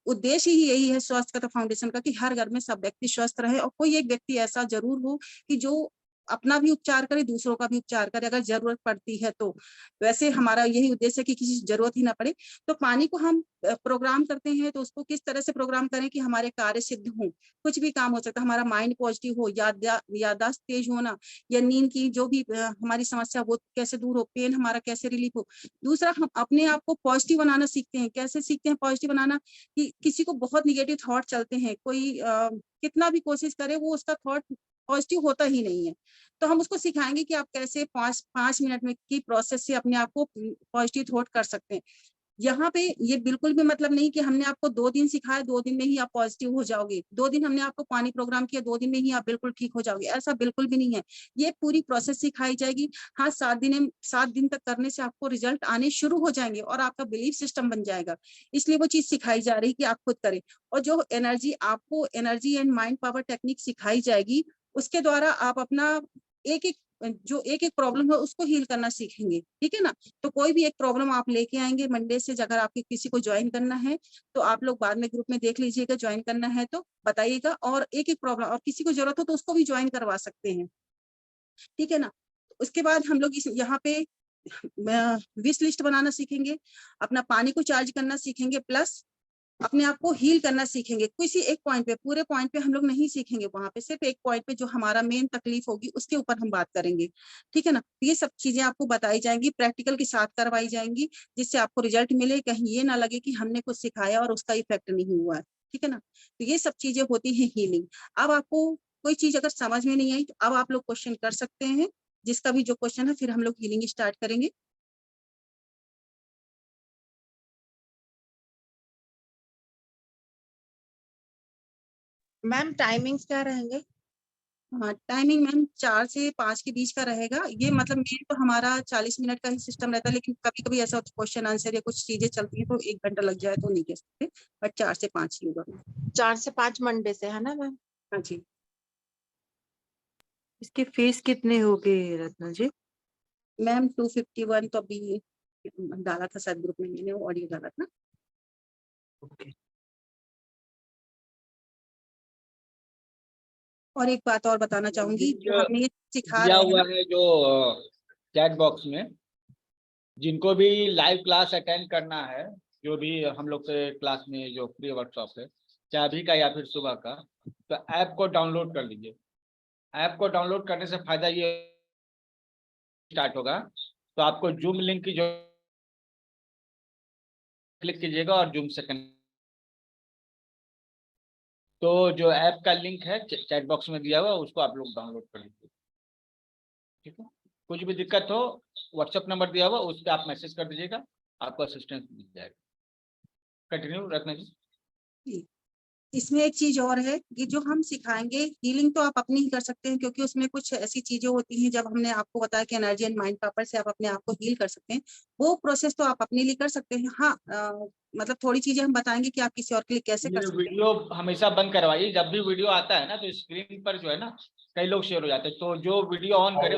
Speaker 1: उद्देश्य ही यही है स्वास्थ्य कथा फाउंडेशन का, कि हर घर में सब व्यक्ति स्वस्थ रहे और कोई एक व्यक्ति ऐसा जरूर हो कि जो अपना भी उपचार करे, दूसरों का भी उपचार करे अगर जरूरत पड़ती है तो। वैसे हमारा यही उद्देश्य है कि किसी जरूरत ही ना पड़े। तो पानी को हम प्रोग्राम करते हैं, तो उसको किस तरह से प्रोग्राम करें कि हमारे कार्य सिद्ध हो। कुछ भी काम हो सकता है, हमारा माइंड पॉजिटिव हो, याददाश्त तेज होना, या नींद की जो भी हमारी समस्या वो कैसे दूर हो, पेन हमारा कैसे रिलीफ हो। दूसरा, हम अपने आप को पॉजिटिव बनाना सीखते हैं। कैसे सीखते हैं पॉजिटिव बनाना? कि किसी को बहुत निगेटिव थॉट चलते हैं, कोई कितना भी कोशिश करे वो उसका थॉट पॉजिटिव होता ही नहीं है। तो हम उसको सिखाएंगे कि आप कैसे 5 मिनट में की प्रोसेस से अपने आप को पॉजिटिव थॉट कर सकते हैं। यहाँ पे ये बिल्कुल भी मतलब नहीं कि हमने आपको 2 दिन सिखाया, 2 दिन में ही आप पॉजिटिव हो जाओगे। 2 दिन हमने आपको पानी प्रोग्राम किया, 2 दिन में ही आप बिल्कुल ठीक हो जाओगे, ऐसा बिल्कुल भी नहीं है। ये पूरी प्रोसेस सिखाई जाएगी। हाँ, 7 दिन तक करने से आपको रिजल्ट आने शुरू हो जाएंगे और आपका बिलीफ सिस्टम बन जाएगा। इसलिए वो चीज सिखाई जा रही है कि आप खुद करें। और जो आपको energy and mind power technique सिखाई जाएगी, उसके द्वारा आप अपना एक एक प्रॉब्लम है उसको हील करना सीखेंगे। ठीक है ना? तो कोई भी एक प्रॉब्लम आप लेके आएंगे मंडे से। अगर आपके किसी को ज्वाइन करना है तो आप लोग बाद में ग्रुप में देख लीजिएगा, ज्वाइन करना है तो बताइएगा। और एक प्रॉब्लम, और किसी को जरूरत हो तो उसको भी ज्वाइन करवा सकते हैं। ठीक है ना? उसके बाद हम लोग यहाँ पे विश लिस्ट बनाना सीखेंगे, अपना पानी को चार्ज करना सीखेंगे, प्लस अपने आप को हील करना सीखेंगे। किसी एक पॉइंट पे, पूरे पॉइंट पे हम लोग नहीं सीखेंगे, वहां पे सिर्फ एक पॉइंट पे जो हमारा मेन तकलीफ होगी उसके ऊपर हम बात करेंगे। ठीक है ना? ये सब चीजें आपको बताई जाएंगी, प्रैक्टिकल के साथ करवाई जाएंगी, जिससे आपको रिजल्ट मिले, कहीं ये ना लगे कि हमने कुछ सिखाया और उसका इफेक्ट नहीं हुआ है। ठीक है ना? तो ये सब चीजें होती है हीलिंग। अब आपको कोई चीज अगर समझ में नहीं आई तो अब आप लोग क्वेश्चन कर सकते हैं, जिसका भी जो क्वेश्चन है, फिर हम लोग हीलिंग स्टार्ट करेंगे।
Speaker 4: मैम टाइमिंग्स क्या रहेंगे?
Speaker 1: हाँ, टाइमिंग मैम 4 से 5 के बीच का रहेगा। ये मतलब मेन तो हमारा 40 मिनट का ही सिस्टम रहता है, लेकिन कभी कभी ऐसा क्वेश्चन आंसर या कुछ चीजें चलती है तो 1 घंटा लग जाए तो नहीं कह सकते, बट 4 से 5 ही होगा।
Speaker 4: 4 से 5 मंडे से, है ना मैम?
Speaker 1: हाँ जी।
Speaker 5: इसकी फीस कितनी होगी रत्ना जी?
Speaker 1: मैम 251 तो अभी डाला था शायद ग्रुप में, मैंने ऑडियो डाला था।
Speaker 5: ओके।
Speaker 1: और एक बात और बताना चाहूंगी, जो हमने ये सिखा
Speaker 3: दिया
Speaker 1: रहे हैं
Speaker 3: हुआ
Speaker 1: ना,
Speaker 3: है जो चैट बॉक्स में, जिनको भी लाइव क्लास अटेंड करना है, जो भी हम लोग के क्लास में जो फ्री वर्कशॉप है, चाहे अभी का या फिर सुबह का, तो ऐप को डाउनलोड कर लीजिए। ऐप को डाउनलोड करने से फायदा ये स्टार्ट होगा, तो आपको जूम लिंक की जो क्लिक कीजिएगा और जूम से कनेक्ट, तो जो ऐप का लिंक है चैट बॉक्स में दिया हुआ उसको आप लोग डाउनलोड कर लीजिए। ठीक है? कुछ भी दिक्कत हो, व्हाट्सएप नंबर दिया हुआ उस पर आप मैसेज कर दीजिएगा, आपको असिस्टेंस मिल जाएगा। कंटिन्यू रखना जी।
Speaker 1: इसमें एक चीज और है कि जो हम सिखाएंगे, हीलिंग तो आप अपनी ही कर सकते हैं, क्योंकि उसमें कुछ ऐसी चीजें होती हैं, जब हमने आपको बताया कि एनर्जी एंड माइंड पावर से आप अपने आप को हील कर सकते हैं, वो प्रोसेस तो आप अपने लिए कर सकते हैं। हाँ, मतलब थोड़ी चीजें हम बताएंगे कि आप किसी और के लिए कैसे कर सकते हैं।
Speaker 3: वीडियो हमेशा बंद करवाइए, जब भी वीडियो आता है ना तो स्क्रीन पर जो है ना कई लोग शेयर हो जाते हैं, तो जो वीडियो ऑन करे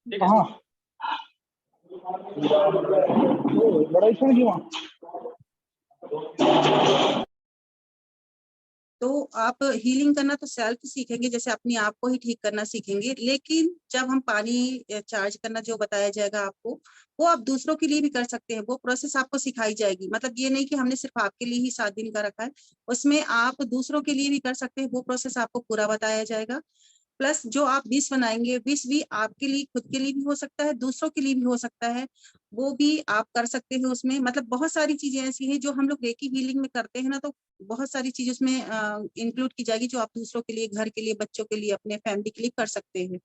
Speaker 3: ठीक है।
Speaker 1: तो आप हीलिंग करना तो सेल्फ सीखेंगे, जैसे अपने आप को ही ठीक करना सीखेंगे, लेकिन जब हम पानी चार्ज करना जो बताया जाएगा आपको, वो आप दूसरों के लिए भी कर सकते हैं। वो प्रोसेस आपको सिखाई जाएगी। मतलब ये नहीं कि हमने सिर्फ आपके लिए ही 7 दिन का रखा है, उसमें आप दूसरों के लिए भी कर सकते हैं। वो प्रोसेस आपको पूरा बताया जाएगा। प्लस जो आप विश बनाएंगे, विश भी आपके लिए, खुद के लिए भी हो सकता है, दूसरों के लिए भी हो सकता है, वो भी आप कर सकते हैं उसमें। मतलब बहुत सारी चीजें ऐसी हैं जो हम लोग रेकी हीलिंग में करते हैं ना, तो बहुत सारी चीज उसमें इंक्लूड की जाएगी, जो आप दूसरों के लिए, घर के लिए, बच्चों के लिए, अपने फैमिली के लिए कर सकते हैं।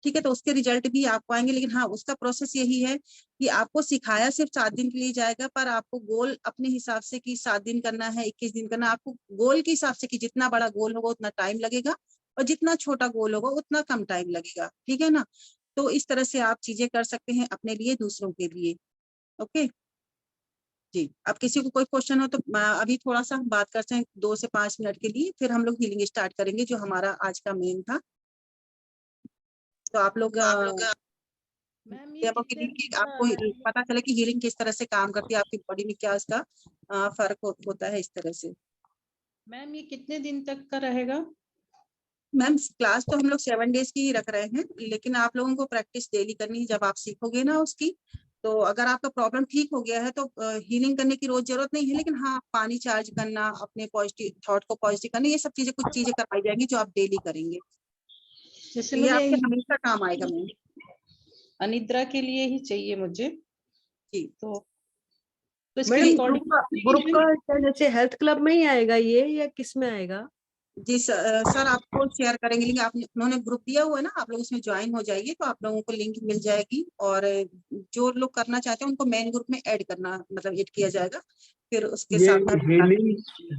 Speaker 1: ठीक है, तो उसके रिजल्ट भी आपको आएंगे। लेकिन हाँ, उसका प्रोसेस यही है कि आपको सिखाया सिर्फ 7 दिन के लिए जाएगा, पर आपको गोल अपने हिसाब से कि 7 दिन करना है, 21 दिन करना, आपको गोल के हिसाब से कि जितना बड़ा गोल होगा उतना टाइम लगेगा, और जितना छोटा गोल होगा उतना कम टाइम लगेगा। ठीक है ना? तो इस तरह से आप चीजें कर सकते हैं अपने लिए, दूसरों के लिए। ओके जी। अब किसी को कोई क्वेश्चन हो तो अभी थोड़ा सा हम बात करते हैं 2 से 5 मिनट के लिए, फिर हम लोग हीलिंग स्टार्ट करेंगे, जो हमारा आज का मेन था। तो आप लोग
Speaker 6: मैम ये
Speaker 1: डेमो के
Speaker 6: कितने
Speaker 1: लिए
Speaker 6: दिन
Speaker 1: आपको पता चले कि हीलिंग किस तरह से काम करती है, आपकी बॉडी में क्या इसका फर्क होता है, इस तरह से।
Speaker 6: मैम ये कितने दिन तक का रहेगा?
Speaker 1: मैम क्लास तो हम लोग 7 डेज की ही रख रहे हैं, लेकिन आप लोगों को प्रैक्टिस डेली करनी है। जब आप सीखोगे ना उसकी, तो अगर आपका प्रॉब्लम ठीक हो गया है तो हीलिंग करने की रोज जरूरत नहीं है। लेकिन हाँ, पानी चार्ज करना, अपने पॉजिटिव थॉट को पॉजिटिव करना, ये सब चीजें, कुछ चीजें करवाई जाएंगी जो आप डेली करेंगे।
Speaker 6: जैसे
Speaker 1: तो ये
Speaker 6: मुझे
Speaker 1: आपके हमेशा काम आएगा मैम।
Speaker 6: अनिद्रा के लिए ही चाहिए मुझे,
Speaker 1: जी
Speaker 6: तो इसकी
Speaker 5: मैडम
Speaker 6: रिकॉर्डिंग
Speaker 5: ग्रुप का क्या जैसे हेल्थ क्लब में ही आएगा ये, या किस में आएगा?
Speaker 1: जी सर आपको शेयर करेंगे लिंक। आप उन्होंने ग्रुप दिया हुआ है ना, आप लोग उसमें ज्वाइन हो जाइए, तो आप लोगों को लिंक मिल जाएगी। और जो लोग करना चाहते हैं उनको मेन ग्रुप में ऐड करना, मतलब ऐड किया जाएगा, फिर उसके
Speaker 3: ये
Speaker 1: साथ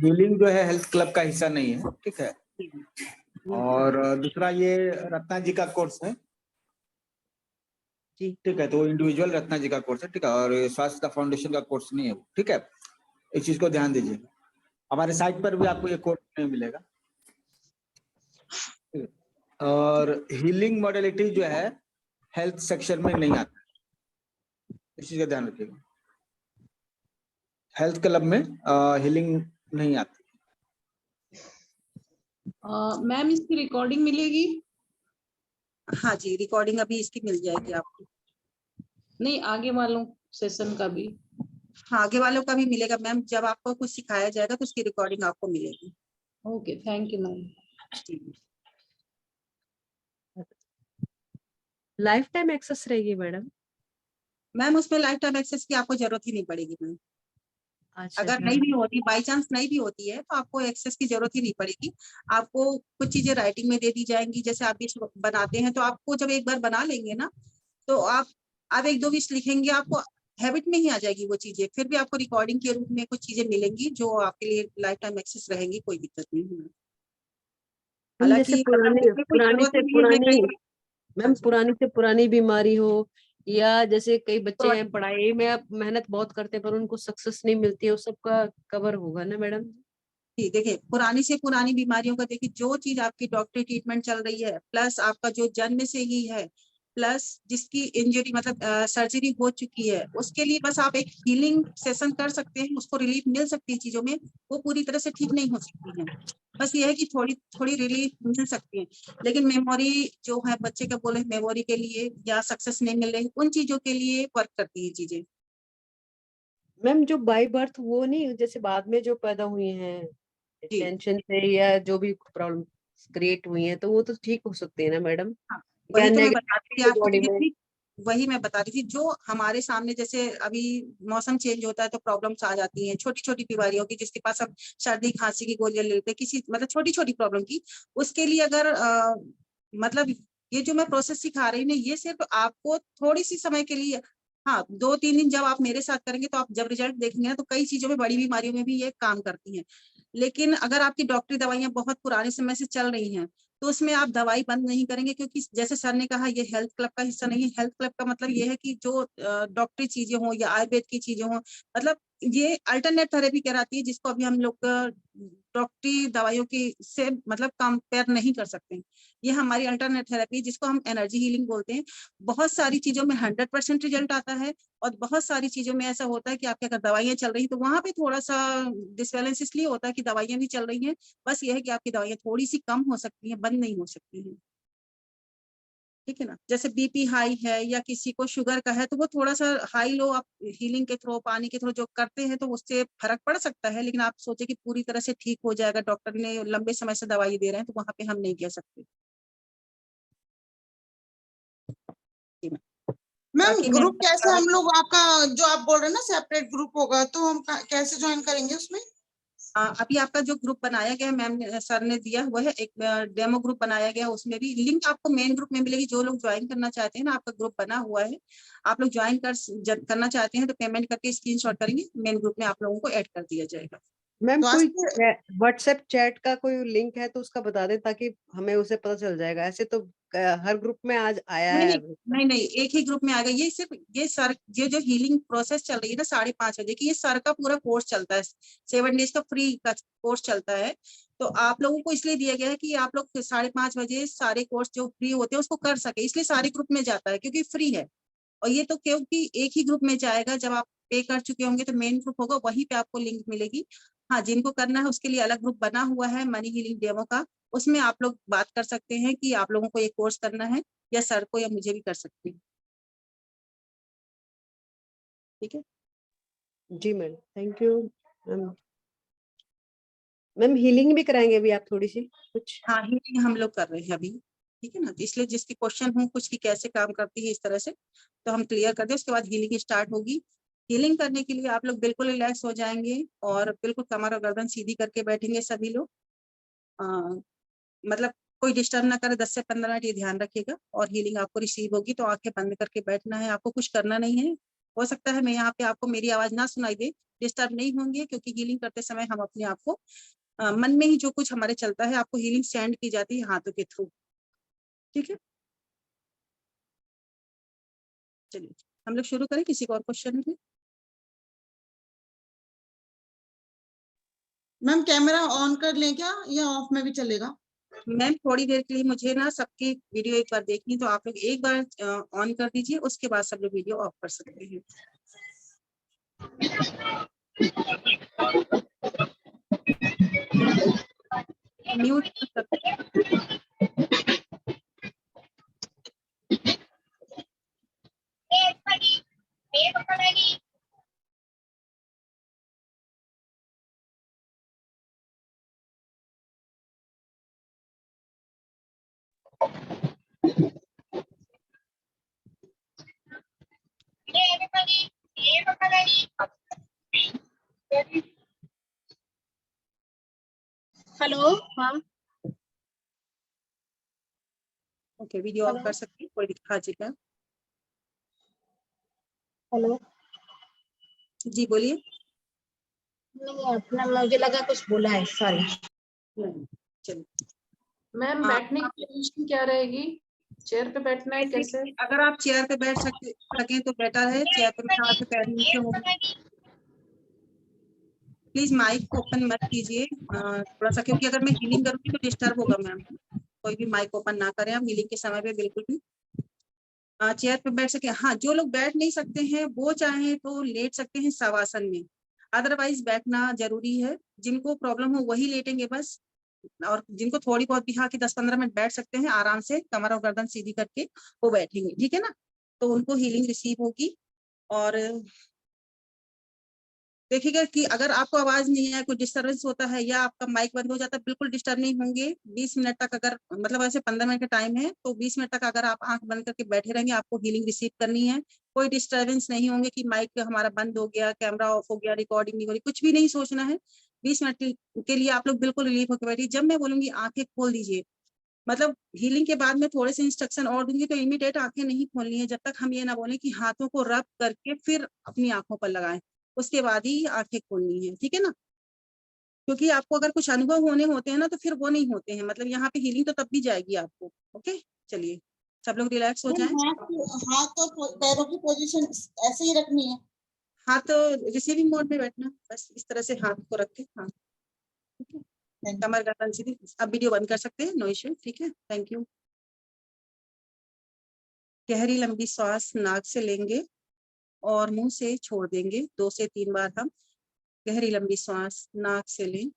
Speaker 3: हीलिंग जो है हेल्थ क्लब का हिस्सा नहीं है, ठीक है। और दूसरा ये रत्ना जी का कोर्स है,
Speaker 5: जी
Speaker 3: ठीक है। तो इंडिविजुअल रत्ना जी का कोर्स है, ठीक है। और स्वास्थ्य फाउंडेशन का कोर्स नहीं है, ठीक है। इस चीज को ध्यान दीजिए। हमारे साइट पर भी आपको ये कोर्स नहीं मिलेगा। और हीलिंग मॉडलिटी जो है हेल्थ सेक्शन में नहीं आता, इस चीज का ध्यान रखिएगा। हेल्थ क्लब में हीलिंग नहीं आती।
Speaker 6: मैम इसकी रिकॉर्डिंग मिलेगी?
Speaker 1: हाँ जी, रिकॉर्डिंग अभी इसकी मिल जाएगी आपको।
Speaker 6: नहीं, आगे वालों सेशन का भी?
Speaker 1: हाँ, आगे वालों का भी मिलेगा मैम। जब आपको कुछ सिखाया जाएगा तो उसकी रिकॉर्डिंग आपको मिलेगी।
Speaker 6: Okay, thank you ma'am.
Speaker 1: जी
Speaker 5: लाइफ टाइम एक्सेस रहेगी मैडम?
Speaker 1: मैम, उसमें लाइफ टाइम एक्सेस की आपको जरूरत ही नहीं पड़ेगी मैम।
Speaker 5: अच्छा
Speaker 1: अगर नहीं भी होती, बाई चांस नहीं भी होती है, तो आपको एक्सेस की जरूरत ही नहीं पड़ेगी। आपको कुछ चीजें राइटिंग में दे दी जाएंगी। जैसे आप विश बनाते हैं, तो आपको जब एक बार बना लेंगे ना, तो आप 1-2 विश लिखेंगे, आपको हैबिट में ही आ जाएगी वो चीजें। फिर भी आपको रिकॉर्डिंग के रूप में कुछ चीजें मिलेंगी जो आपके लिए लाइफ टाइम एक्सेस रहेंगी, कोई दिक्कत नहीं है।
Speaker 5: मैम जैसे
Speaker 1: हालांकि मतलब कोई जरूरत ही नहीं है कई।
Speaker 5: मैम पुरानी से पुरानी बीमारी हो, या जैसे कई बच्चे हैं
Speaker 1: बार
Speaker 5: पढ़ाई में अब मेहनत बहुत करते हैं पर उनको सक्सेस नहीं मिलती है, वो सबका कवर होगा ना मैडम?
Speaker 1: जी, देखिए पुरानी से पुरानी बीमारियों का, देखिए जो चीज आपकी डॉक्टरी ट्रीटमेंट चल रही है, प्लस आपका जो जन्म से ही है, प्लस जिसकी इंजरी मतलब सर्जरी हो चुकी है, उसके लिए बस आप एक हीलिंग सेशन कर सकते हैं, उसको रिलीफ मिल सकती है चीजों में। वो पूरी तरह से ठीक नहीं हो सकती है, बस ये है कि थोड़ी थोड़ी रिलीफ मिल सकती है। लेकिन मेमोरी जो है, बच्चे का बोले मेमोरी के लिए या सक्सेस नहीं मिल रही, उन चीजों के लिए वर्क करती है चीजें।
Speaker 5: मैम जो बाय बर्थ वो नहीं, जैसे बाद में जो पैदा हुई हैं
Speaker 1: जी
Speaker 5: टेंशन से या जो भी प्रॉब्लम क्रिएट हुई है, तो वो तो ठीक हो सकती है ना मैडम?
Speaker 1: हाँ,
Speaker 5: या
Speaker 1: वही तो मैं बता रही थी
Speaker 5: नेगेटिव
Speaker 1: आपको कि
Speaker 5: बॉडी में?
Speaker 1: जितनी, वही मैं बता रही थी, जो हमारे सामने, जैसे अभी मौसम चेंज होता है तो प्रॉब्लम्स आ जाती हैं, छोटी छोटी बीमारियों की। जिसके पास अब सर्दी खांसी की गोलियां लेते हैं, किसी मतलब छोटी छोटी प्रॉब्लम की, उसके लिए अगर मतलब ये जो मैं प्रोसेस सिखा रही हूँ ना, ये सिर्फ आपको थोड़ी सी समय के लिए, हाँ 2-3 दिन जब आप मेरे साथ करेंगे, तो आप जब रिजल्ट देखेंगे ना, तो कई चीजों में, बड़ी बीमारियों में भी ये काम करती हैं। लेकिन अगर आपकी डॉक्टरी दवाइयां बहुत पुराने समय से चल रही हैं, तो उसमें आप दवाई बंद नहीं करेंगे, क्योंकि जैसे सर ने कहा, ये हेल्थ क्लब का हिस्सा नहीं है। हेल्थ क्लब का मतलब ये है कि जो डॉक्टरी चीजें हों या आयुर्वेद की चीजें हों, मतलब ये अल्टरनेट थेरेपी कहलाती है, जिसको अभी हम लोग डॉक्टरी दवाइयों की से मतलब कंपेयर नहीं कर सकते। ये हमारी अल्टरनेट थेरेपी, जिसको हम एनर्जी हीलिंग बोलते हैं। बहुत सारी चीजों में 100% रिजल्ट आता है, और बहुत सारी चीजों में ऐसा होता है कि आपकी अगर दवाइयां चल रही, तो वहां पे थोड़ा सा डिसबैलेंस इसलिए होता है कि दवाइयां भी चल रही हैं। बस ये है कि आपकी दवाइयां थोड़ी सी कम हो सकती हैं, बंद नहीं हो सकती हैं। ठीक है ना? जैसे बीपी हाई है या किसी को शुगर का है, तो वो थोड़ा सा हाई लो आप हीलिंग के थ्रू, पानी के थ्रू जो करते हैं, तो उससे फर्क पड़ सकता है। लेकिन आप सोचे कि पूरी तरह से ठीक हो जाएगा, डॉक्टर ने लंबे समय से दवाई दे रहे हैं, तो वहां पे हम नहीं कह सकते।
Speaker 7: मैम
Speaker 1: बाकी मैं
Speaker 7: ग्रुप कैसे हम लोग, आपका जो आप बोल रहे हैं ना सेपरेट ग्रुप होगा, तो हम कैसे ज्वाइन करेंगे उसमें?
Speaker 1: अभी आपका जो ग्रुप बनाया गया है मैम सर ने दिया हुआ है, एक डेमो ग्रुप बनाया गया है, उसमें भी लिंक आपको मेन ग्रुप में मिलेगी। जो लोग ज्वाइन करना चाहते हैं ना, आपका ग्रुप बना हुआ है, आप लोग ज्वाइन करना चाहते हैं तो पेमेंट करके स्क्रीनशॉट करेंगे, मेन ग्रुप में आप लोगों को ऐड कर दिया जाएगा।
Speaker 5: मैम
Speaker 1: तो
Speaker 5: कोई
Speaker 1: आज
Speaker 5: व्हाट्सएप चैट का कोई लिंक है तो उसका बता दें ताकि हमें उसे पता चल जाएगा। ऐसे तो हर ग्रुप में आज आया
Speaker 1: नहीं
Speaker 5: है।
Speaker 1: नहीं नहीं नहीं, एक ही ग्रुप में आ गया। ये सिर्फ ये सर, ये जो हीलिंग प्रोसेस चल रही है ना 5:30 बजे की, ये सर का पूरा कोर्स चलता है, 7 डेज का फ्री का कोर्स चलता है। तो आप लोगों को इसलिए दिया गया है कि आप लोग 5:30 बजे सारे कोर्स जो फ्री होते हैं उसको कर सके, इसलिए सारे ग्रुप में जाता है क्योंकि फ्री है। और ये तो क्योंकि एक ही ग्रुप में जाएगा, जब आप पे कर चुके होंगे तो मेन ग्रुप होगा, वहीं पे आपको लिंक मिलेगी। हाँ, जिनको करना है उसके लिए अलग ग्रुप बना हुआ है मनी हीलिंग डेमो का, उसमें आप लोग बात कर सकते हैं कि आप लोगों को ये कोर्स करना है, या सर को या मुझे भी कर सकते हैं। ठीक है
Speaker 5: जी ma'am, thank you ma'am. Ma'am healing भी कराएंगे अभी आप थोड़ी सी कुछ?
Speaker 1: हाँ, हीलिंग हम लोग कर रहे हैं अभी, ठीक है ना। तो इसलिए जिसकी क्वेश्चन हो कुछ की कैसे काम करती है इस तरह से, तो हम क्लियर कर दें, उसके बाद हीलिंग स्टार्ट होगी। हीलिंग करने के लिए आप लोग बिल्कुल रिलैक्स हो जाएंगे और बिल्कुल कमर और गर्दन सीधी करके बैठेंगे सभी लोग। मतलब कोई डिस्टर्ब ना करे, 10 से 15 मिनट ये ध्यान रखिएगा। और हीलिंग आपको रिसीव होगी तो आंखें बंद करके बैठना है, आपको कुछ करना नहीं है। हो सकता है मैं यहाँ पे आपको मेरी आवाज ना सुनाई दे, डिस्टर्ब नहीं होंगे, क्योंकि हीलिंग करते समय हम अपने आप को मन में ही जो कुछ हमारे चलता है, आपको हीलिंग सेंड की जाती है हाथों के थ्रू। ठीक है, चलिए हम लोग शुरू करें। किसी को और क्वेश्चन है?
Speaker 7: मैम कैमरा ऑन कर लें क्या, या ऑफ में भी चलेगा?
Speaker 1: मैम थोड़ी देर के लिए मुझे ना सबकी वीडियो एक बार देखनी, तो आप लोग एक बार ऑन कर दीजिए, उसके बाद सब लोग वीडियो ऑफ कर सकते हैं। म्यूट कर सकते
Speaker 8: हेलो। हाँ
Speaker 1: ओके, वीडियो ऑफ कर सकते हैं, कोई दिखा दीजिएगा।
Speaker 8: हेलो।
Speaker 1: जी बोलिए।
Speaker 8: नहीं अपना मुझे लगा कुछ बोला है, सॉरी।
Speaker 1: चलिए
Speaker 6: मैम बैठने की पोजीशन क्या रहेगी? चेयर पे बैठना है कैसे?
Speaker 1: अगर आप चेयर पे बैठ सकें तो बेटर है। चेयर पे बैठना, आपके पैर नीचे होंगे। प्लीज माइक ओपन मत कीजिए थोड़ा सा, क्योंकि अगर मैं हीलिंग करूंगी तो डिस्टर्ब होगा मैम। कोई भी माइक ओपन ना करें आप हीलिंग के समय पे, बिल्कुल भी। चेयर पे बैठ सके। हाँ, जो लोग बैठ नहीं सकते हैं वो चाहे तो लेट सकते हैं शवासन में, अदरवाइज बैठना जरूरी है। जिनको प्रॉब्लम हो वही लेटेंगे बस, और जिनको थोड़ी बहुत भी, हाँ कि 10-15 मिनट बैठ सकते हैं आराम से कमर और गर्दन सीधी करके, वो बैठेंगे, ठीक है ना। तो उनको हीलिंग रिसीव होगी। और देखिएगा कि अगर आपको आवाज नहीं है, कोई डिस्टर्बेंस होता है या आपका माइक बंद हो जाता है, बिल्कुल डिस्टर्ब नहीं होंगे। 20 मिनट तक, अगर मतलब ऐसे 15 मिनट का टाइम है तो 20 मिनट तक अगर आप आंख बंद करके बैठे रहेंगे, आपको हीलिंग रिसीव करनी है। कोई डिस्टर्बेंस नहीं होंगे कि माइक हमारा बंद हो गया, कैमरा ऑफ हो गया, रिकॉर्डिंग नहीं हो रही, कुछ भी नहीं सोचना है। 20 मिनट के लिए आप लोग बिल्कुल रिलीफ होकर बैठिए। जब मैं बोलूंगी आंखें खोल दीजिए, मतलब हीलिंग के बाद में थोड़े से इंस्ट्रक्शन और दूंगी, तो इमीडिएट आंखें नहीं खोलनी है जब तक हम ये ना बोले कि हाथों को रब करके फिर अपनी आंखों पर लगाएं, उसके बाद ही आंखें खोलनी है, ठीक है ना। क्योंकि आपको अगर कुछ अनुभव होने होते हैं ना, तो फिर वो नहीं होते हैं, मतलब यहाँ पे हीलिंग तो तब भी जाएगी आपको। ओके, चलिए सब लोग रिलैक्स हो जाएं।
Speaker 7: हाथ और पैरों की पोजीशन ऐसे ही रखनी है?
Speaker 1: हाथ रिसीविंग मोड में बैठना, बस इस तरह से हाथ को रख के। हाँ, कमर गर्दन सीधी। अब वीडियो बंद कर सकते हैं, नो इश्यू, ठीक है, थैंक यू। गहरी लंबी सांस नाक से लेंगे और मुंह से छोड़ देंगे। 2 से 3 बार हम गहरी लंबी सांस नाक से लें।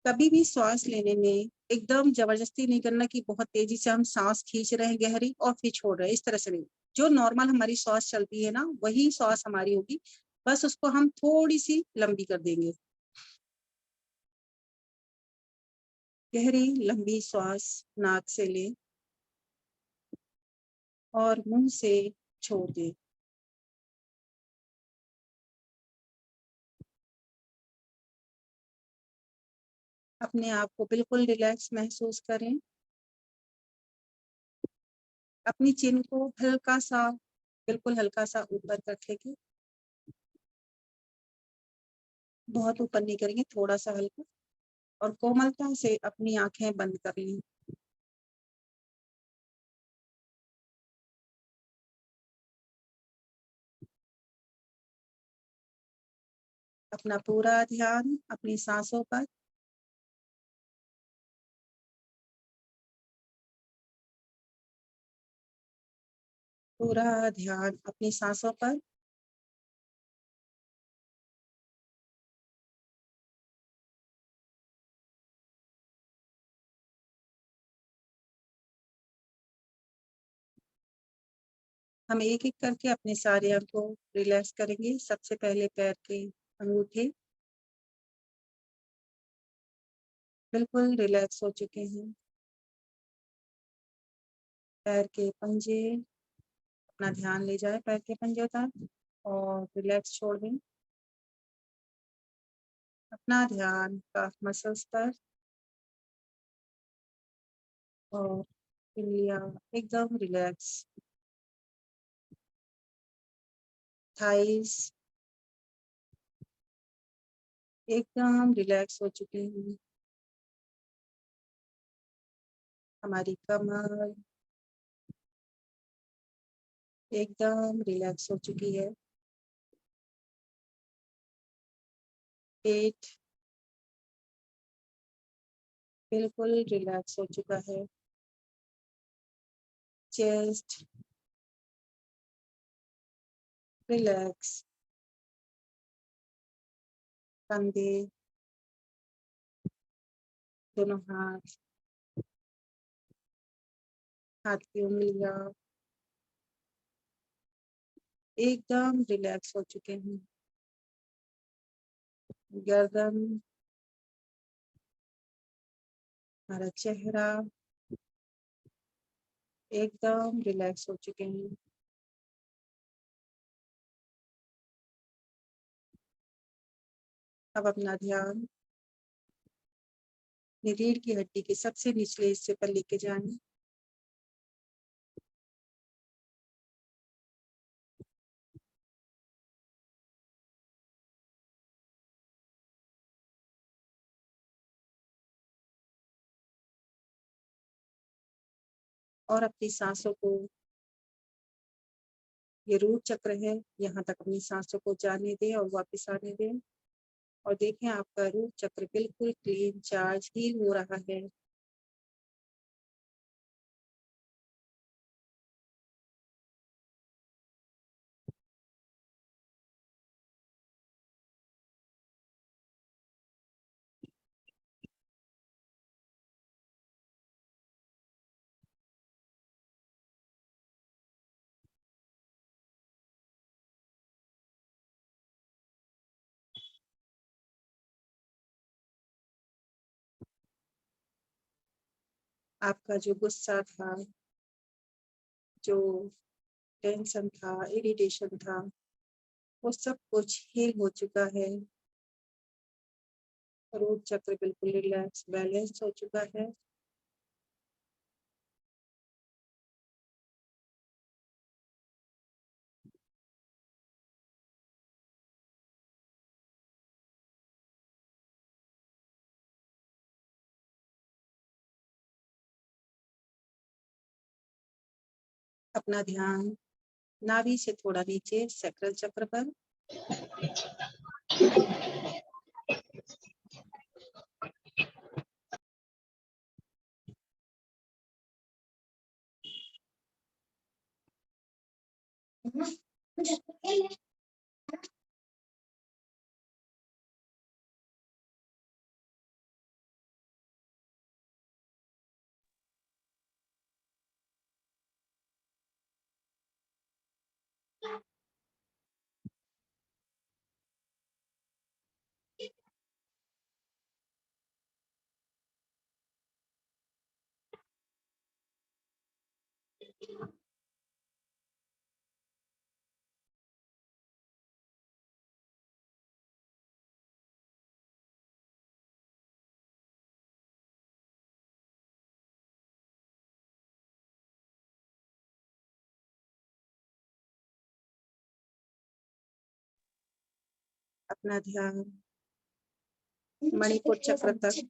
Speaker 1: कभी भी सांस लेने में एकदम जबरदस्ती नहीं करना कि बहुत तेजी से हम सांस खींच रहे हैं गहरी और फिर छोड़ रहे हैं, इस तरह से नहीं। जो नॉर्मल हमारी सांस चलती है ना, वही सांस हमारी होगी, बस उसको हम थोड़ी सी लंबी कर देंगे। गहरी लंबी सांस नाक से लें और मुंह से छोड़ दें। अपने आप को बिल्कुल रिलैक्स महसूस करें। अपनी चिन को हल्का सा, बिल्कुल हल्का सा ऊपर रखेंगे, बहुत ऊपर नहीं करेंगे, थोड़ा सा हल्का, और कोमलता से अपनी आंखें बंद कर लें। अपना पूरा ध्यान अपनी सांसों पर, पूरा ध्यान अपनी सांसों पर। हम एक एक करके अपने सारे अंग को रिलैक्स करेंगे। सबसे पहले पैर के अंगूठे बिल्कुल रिलैक्स हो चुके हैं। पैर के पंजे, अपना ध्यान ले जाए पैर के पंजों तक और रिलैक्स छोड़ दें। अपना ध्यान काफ मसल्स पर और इंगलियां एकदम रिलैक्स। थाइस एकदम रिलैक्स हो चुके हैं। हमारी कमर एकदम रिलैक्स हो चुकी है। पेट बिल्कुल रिलैक्स हो चुका है। Chest relax. कंधे, दोनों हाथ, हाथ की उंगलियां एकदम रिलैक्स हो चुके हैं। गर्दन, हमारा चेहरा एकदम रिलैक्स हो चुके हैं। अब अपना ध्यान रीढ़ की हड्डी के सबसे निचले हिस्से पर लेके जाएं। और अपनी सांसों को, ये रूट चक्र है, यहाँ तक अपनी सांसों को जाने दें और वापस आने दें। और देखें आपका रूट चक्र बिल्कुल क्लीन चार्ज हील हो रहा है। आपका जो गुस्सा था, जो टेंशन था, इरिटेशन था, वो सब कुछ हील हो चुका है। रूट चक्र बिल्कुल रिलैक्स बैलेंस हो चुका है। अपना ध्यान नाभि से थोड़ा नीचे सैक्रल चक्र पर, अपना ध्यान मणिपुर चक्र तक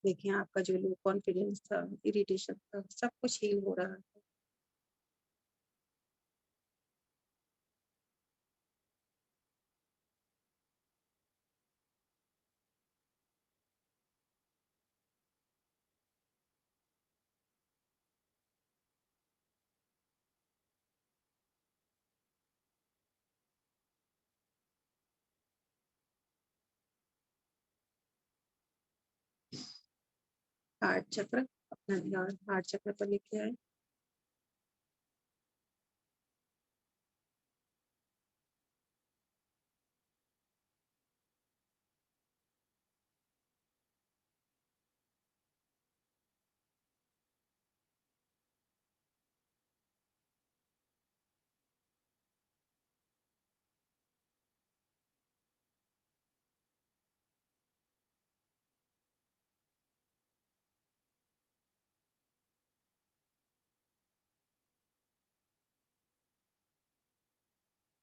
Speaker 1: देखिए आपका जो लो कॉन्फिडेंस था, इरिटेशन था, सब कुछ हील हो रहा है। हार्ट चक्र, अपना ध्यान हार्ट चक्र पर लेके आए।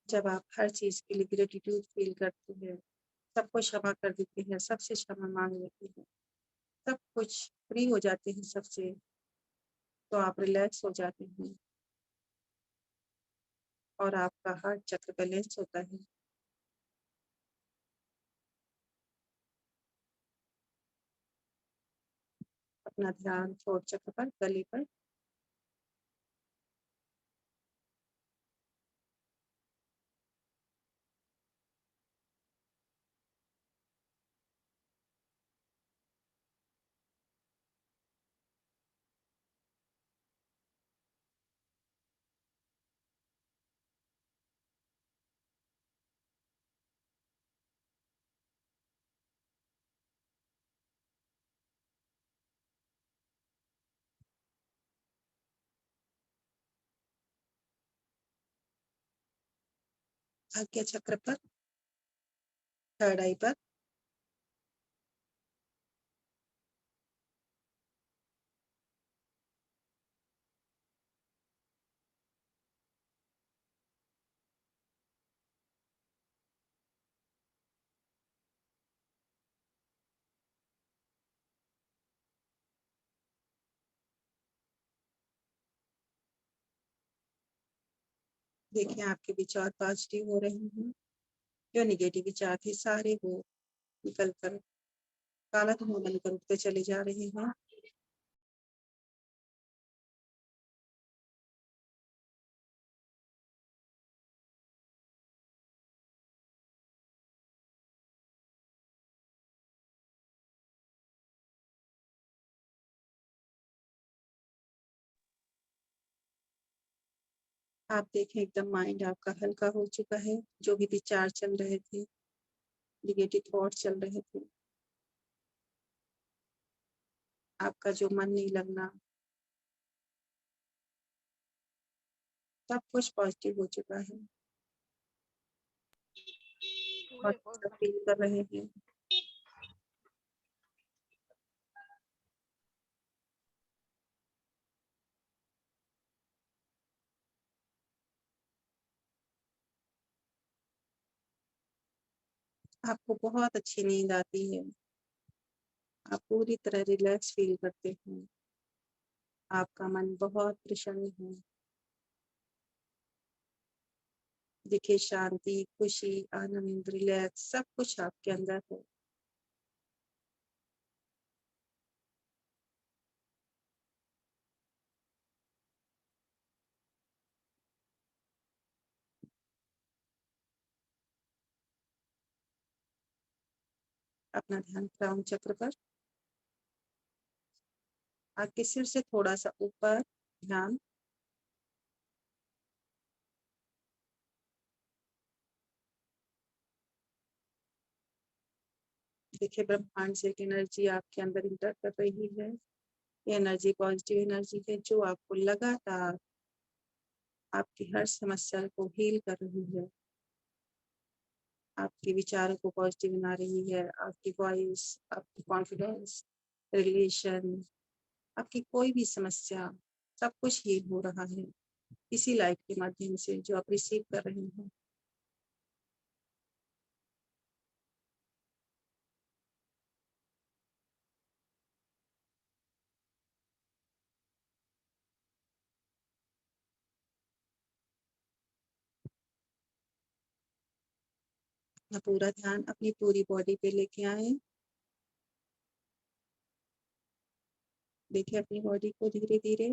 Speaker 1: जब आप हर चीज के लिए ग्रेटिट्यूड फील करते हैं, सबको क्षमा कर देते हैं, सबसे क्षमा मांग लेते हैं, सब कुछ फ्री हो जाते हैं सबसे, तो आप रिलैक्स हो जाते हैं और आपका हार्ट चक्र बैलेंस होता है। अपना ध्यान थ्रोट चक्र पर, गले पर। भाग्य चक्र पर, थर्ड आई पर। देखिए आपके विचार पॉजिटिव हो रहे हैं, जो निगेटिव विचार थे सारे वो निकल कर काला धुआं बनकर उठते चले जा रहे हैं। आप देखें एकदम माइंड आपका हल्का हो चुका है, जो भी विचार चल रहे थे, निगेटिव थॉट चल रहे थे, आपका जो मन नहीं लगना, सब कुछ पॉजिटिव हो चुका है और फील कर रहे हैं। आपको बहुत अच्छी नींद आती है, आप पूरी तरह रिलैक्स फील करते हैं, आपका मन बहुत प्रसन्न है। देखिए शांति, खुशी, आनंद, रिलैक्स सब कुछ आपके अंदर है। अपना ध्यान क्राउन चक्र पर, आपके सिर से थोड़ा सा ऊपर ध्यान, देखिए ब्रह्मांड से एक एनर्जी आपके अंदर इंटर कर रही है। ये एनर्जी पॉजिटिव एनर्जी है, जो आपको लगातार आपकी हर समस्या को हील कर रही है। आपके विचारों को पॉजिटिव बना रही है, आपकी वॉइस, आपकी कॉन्फिडेंस, रिलेशन, आपकी कोई भी समस्या, सब कुछ हील हो रहा है इसी लाइट के माध्यम से जो आप रिसीव कर रहे हैं। अपना पूरा ध्यान अपनी पूरी बॉडी पे लेके आए। देखिए अपनी बॉडी को धीरे धीरे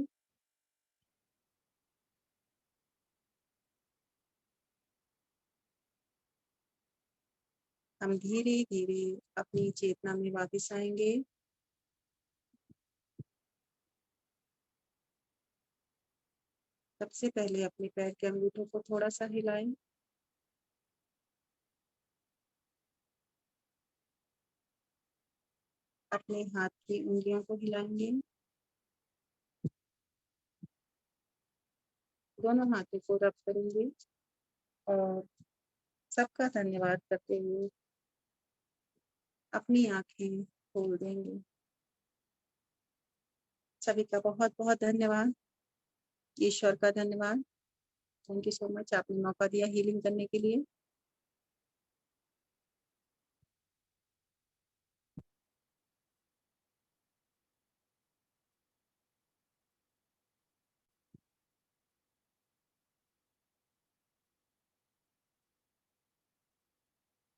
Speaker 1: हम धीरे धीरे अपनी चेतना में वापस आएंगे। सबसे पहले अपने पैर के अंगूठों को थोड़ा सा हिलाएं। अपने हाथ की उंगलियों को हिलाएंगे। दोनों हाथों को रब करेंगे और सबका धन्यवाद करते हुए अपनी आंखें खोल देंगे। सभी का बहुत बहुत धन्यवाद। ईश्वर का धन्यवाद। थैंक यू सो मच, आपने मौका दिया हीलिंग करने के लिए।